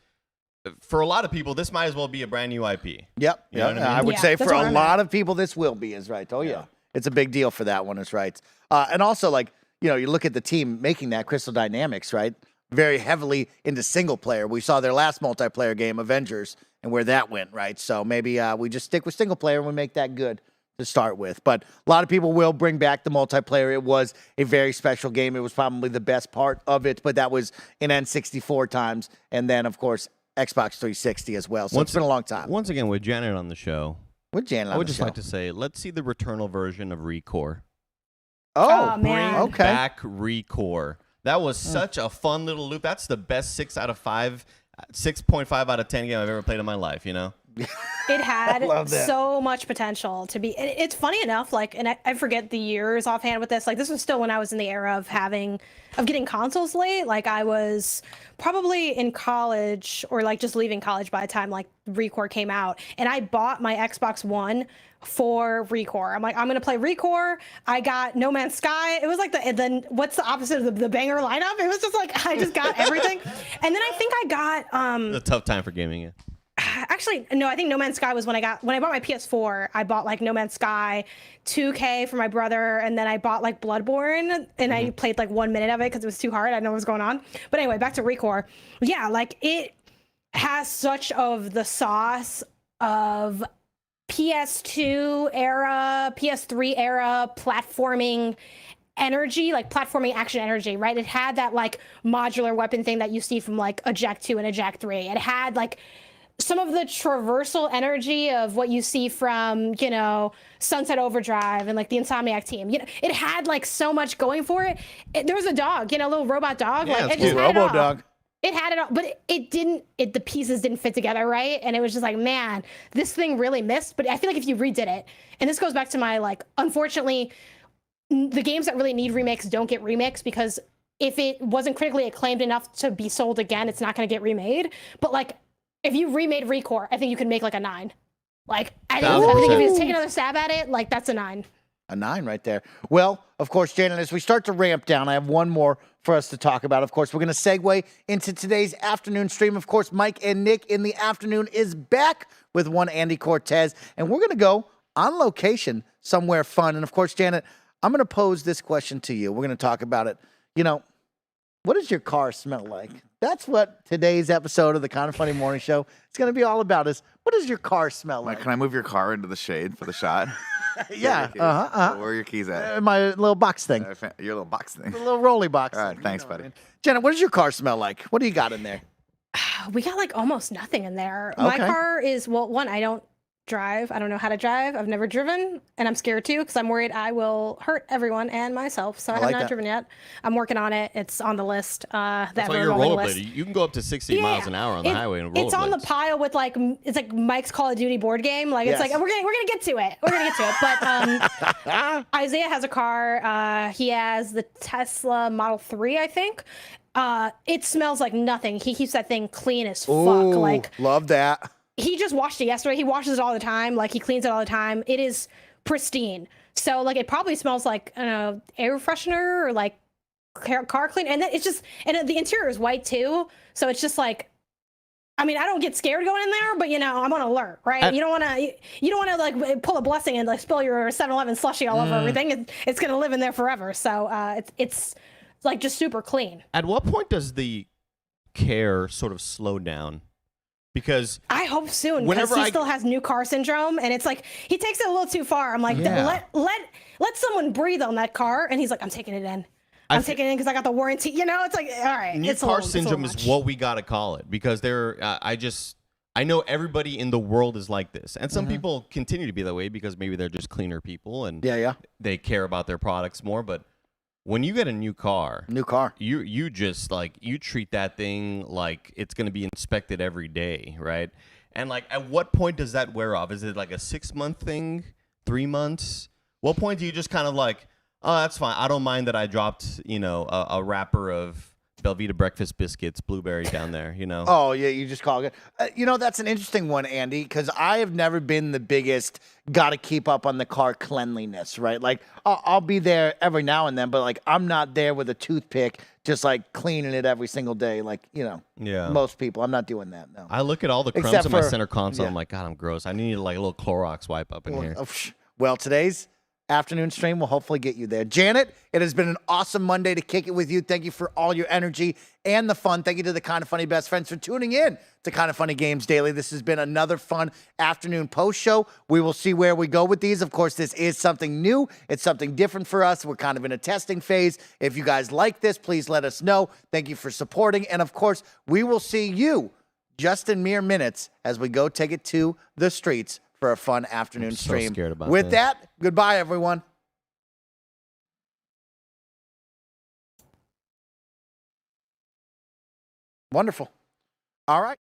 [SPEAKER 5] for a lot of people, this might as well be a brand new IP.
[SPEAKER 2] Yep.
[SPEAKER 5] You know what I mean?
[SPEAKER 2] I would
[SPEAKER 1] Yeah,
[SPEAKER 2] say
[SPEAKER 1] that's
[SPEAKER 2] for
[SPEAKER 1] where
[SPEAKER 2] a
[SPEAKER 1] I'm
[SPEAKER 2] lot of people, this will be, is right. Oh, yeah. It's a big deal for that one, is right. And also, like, you know, you look at the team making that, Crystal Dynamics, right? Very heavily into single player. We saw their last multiplayer game, Avengers, and where that went, right? So maybe we just stick with single player and we make that good to start with. But a lot of people will bring back the multiplayer. It was a very special game. It was probably the best part of it, but that was in N64 times. And then, of course, Xbox 360 as well. So it's been a long time.
[SPEAKER 5] Once again, with Janet on the show,
[SPEAKER 2] With Janet
[SPEAKER 5] I
[SPEAKER 2] on
[SPEAKER 5] would
[SPEAKER 2] the
[SPEAKER 5] just
[SPEAKER 2] show.
[SPEAKER 5] like to say, let's see the Returnal version of Recore.
[SPEAKER 2] Oh,
[SPEAKER 1] man.
[SPEAKER 5] Bring
[SPEAKER 2] Okay.
[SPEAKER 5] back Recore. That was such a fun little loop. That's the best 6.5 out of 10 game I've ever played in my life, you know?
[SPEAKER 1] It had
[SPEAKER 2] love that.
[SPEAKER 1] so much potential to be. It's funny enough, like, and I forget the years offhand with this. Like, this was still when I was in the era of getting consoles late. Like, I was probably in college or like just leaving college by the time like Recore came out, and I bought my Xbox One for Recore. I'm like, I'm gonna play Recore. I got No Man's Sky. It was like the what's the opposite of the banger lineup? It was just like I just got everything, and then I think I got
[SPEAKER 5] It's a tough time for gaming, yeah.
[SPEAKER 1] Actually, no, I think No Man's Sky was when I bought my PS4, I bought like No Man's Sky, 2K for my brother, and then I bought like Bloodborne, and I played like 1 minute of it because it was too hard. I didn't know what was going on. But anyway, back to Recore. Yeah, like it has such of the sauce of PS2 era, PS3 era platforming energy, like platforming action energy, right? It had that like modular weapon thing that you see from like a Jak 2 and a Jak 3. It had like some of the traversal energy of what you see from, you know, Sunset Overdrive and like the Insomniac team. You know, it had like so much going for it. There was a dog, you know, a little robot dog.
[SPEAKER 5] Yeah,
[SPEAKER 1] like
[SPEAKER 5] it's
[SPEAKER 1] it just
[SPEAKER 5] cool.
[SPEAKER 1] had it all.
[SPEAKER 2] Robo-Dog.
[SPEAKER 1] It had it all, but the pieces didn't fit together, right? And it was just like, man, this thing really missed. But I feel like if you redid it, and this goes back to my like, unfortunately, the games that really need remakes don't get remakes, because if it wasn't critically acclaimed enough to be sold again, it's not going to get remade. But like, if you remade Recore, I think you could make like a 9. Like, I think if you just take another stab at it, like that's a 9.
[SPEAKER 2] A 9 right there. Well, of course, Janet, as we start to ramp down, I have one more for us to talk about. Of course, we're going to segue into today's afternoon stream. Of course, Mike and Nick in the afternoon is back with one Andy Cortez, and we're going to go on location somewhere fun. And of course, Janet, I'm going to pose this question to you. We're going to talk about it. You know, what does your car smell like? That's what today's episode of the Kind of Funny Morning Show is going to be all about, is what does your car smell like?
[SPEAKER 6] Mike, can I move your car into the shade for the shot?
[SPEAKER 2] Yeah.
[SPEAKER 6] Where are your keys at?
[SPEAKER 2] My little box thing.
[SPEAKER 6] Your little box thing.
[SPEAKER 2] The little rolly box.
[SPEAKER 6] All right,
[SPEAKER 2] thing,
[SPEAKER 6] thanks,
[SPEAKER 2] you know what I
[SPEAKER 6] buddy.
[SPEAKER 2] mean? Janet, what does your car smell like? What do you got in there?
[SPEAKER 1] We got like almost nothing in there. My
[SPEAKER 2] Okay.
[SPEAKER 1] car is, well, one, I don't drive. I don't know how to drive. I've never driven, and I'm scared too because I'm worried I will hurt everyone and myself. So I have
[SPEAKER 2] like
[SPEAKER 1] not
[SPEAKER 2] that.
[SPEAKER 1] driven yet. I'm working on it. It's on the list.
[SPEAKER 5] That's why you're a
[SPEAKER 1] ever-evolving list.
[SPEAKER 5] rollerblader. You can go up to 60 miles an hour on the highway and rollerblade.
[SPEAKER 1] It's on the pile with like it's like Mike's Call of Duty board game. Like it's
[SPEAKER 2] Yes.
[SPEAKER 1] like we're gonna get to it. We're gonna get to it. But Isaiah has a car. He has the Tesla Model 3, I think. It smells like nothing. He keeps that thing clean as fuck.
[SPEAKER 2] Ooh,
[SPEAKER 1] Like
[SPEAKER 2] love that.
[SPEAKER 1] he just washed it yesterday. He washes it all the time. Like he cleans it all the time. It is pristine. So like it probably smells like, I don't know, air freshener or like car clean. And then it's just, and the interior is white too. So it's just like, I mean, I don't get scared going in there, but you know, I'm on alert, right? You don't want to like pull a Blessing and like spill your 7-Eleven slushy all over everything. It's going to live in there forever. So it's like just super clean.
[SPEAKER 5] At what point does the care sort of slow down? Because
[SPEAKER 1] I hope soon, because
[SPEAKER 5] whenever
[SPEAKER 1] he
[SPEAKER 5] I-
[SPEAKER 1] still has new car syndrome, and it's like he takes it a little too far. I'm like,
[SPEAKER 5] Yeah.
[SPEAKER 1] let someone breathe on that car, and he's like, I'm taking it in. I'm taking it in because I got the warranty. You know, it's like, all right,
[SPEAKER 5] new
[SPEAKER 1] it's
[SPEAKER 5] car
[SPEAKER 1] it's a little
[SPEAKER 5] syndrome
[SPEAKER 1] much.
[SPEAKER 5] is what we gotta call it, because I know everybody in the world is like this, and some people continue to be that way because maybe they're just cleaner people and
[SPEAKER 2] Yeah.
[SPEAKER 5] they care about their products more. But when you get a new car,
[SPEAKER 2] New car.
[SPEAKER 5] you just like you treat that thing like it's gonna be inspected every day, right? And like, at what point does that wear off? Is it like a 6-month thing, 3 months? What point do you just kind of like, oh, that's fine. I don't mind that I dropped, you know, a wrapper of Belvita breakfast biscuits, blueberry down there, you know.
[SPEAKER 2] Oh, yeah, you just call it. You know, that's an interesting one, Andy, because I have never been the biggest got to keep up on the car cleanliness, right? Like, I'll be there every now and then, but, like, I'm not there with a toothpick just, like, cleaning it every single day, like, you know, most people. I'm not doing that, no.
[SPEAKER 5] I look at all the crumbs
[SPEAKER 2] Except
[SPEAKER 5] in my
[SPEAKER 2] for-
[SPEAKER 5] center console.
[SPEAKER 2] yeah.
[SPEAKER 5] I'm like, God, I'm gross. I need, like, a little Clorox wipe up in here.
[SPEAKER 2] Well, today's afternoon stream will hopefully get you there. Janet, it has been an awesome Monday to kick it with you. Thank you for all your energy and the fun. Thank you to the Kind of Funny best friends for tuning in to Kind of Funny Games Daily. This has been another fun afternoon post show. We will see where we go with these. Of course, this is something new. It's something different for us. We're kind of in a testing phase. If you guys like this, please let us know. Thank you for supporting. And of course, we will see you just in mere minutes as we go take it to the streets for a fun afternoon stream.
[SPEAKER 5] So scared about
[SPEAKER 2] With
[SPEAKER 5] this.
[SPEAKER 2] that, goodbye, everyone. Wonderful. All right.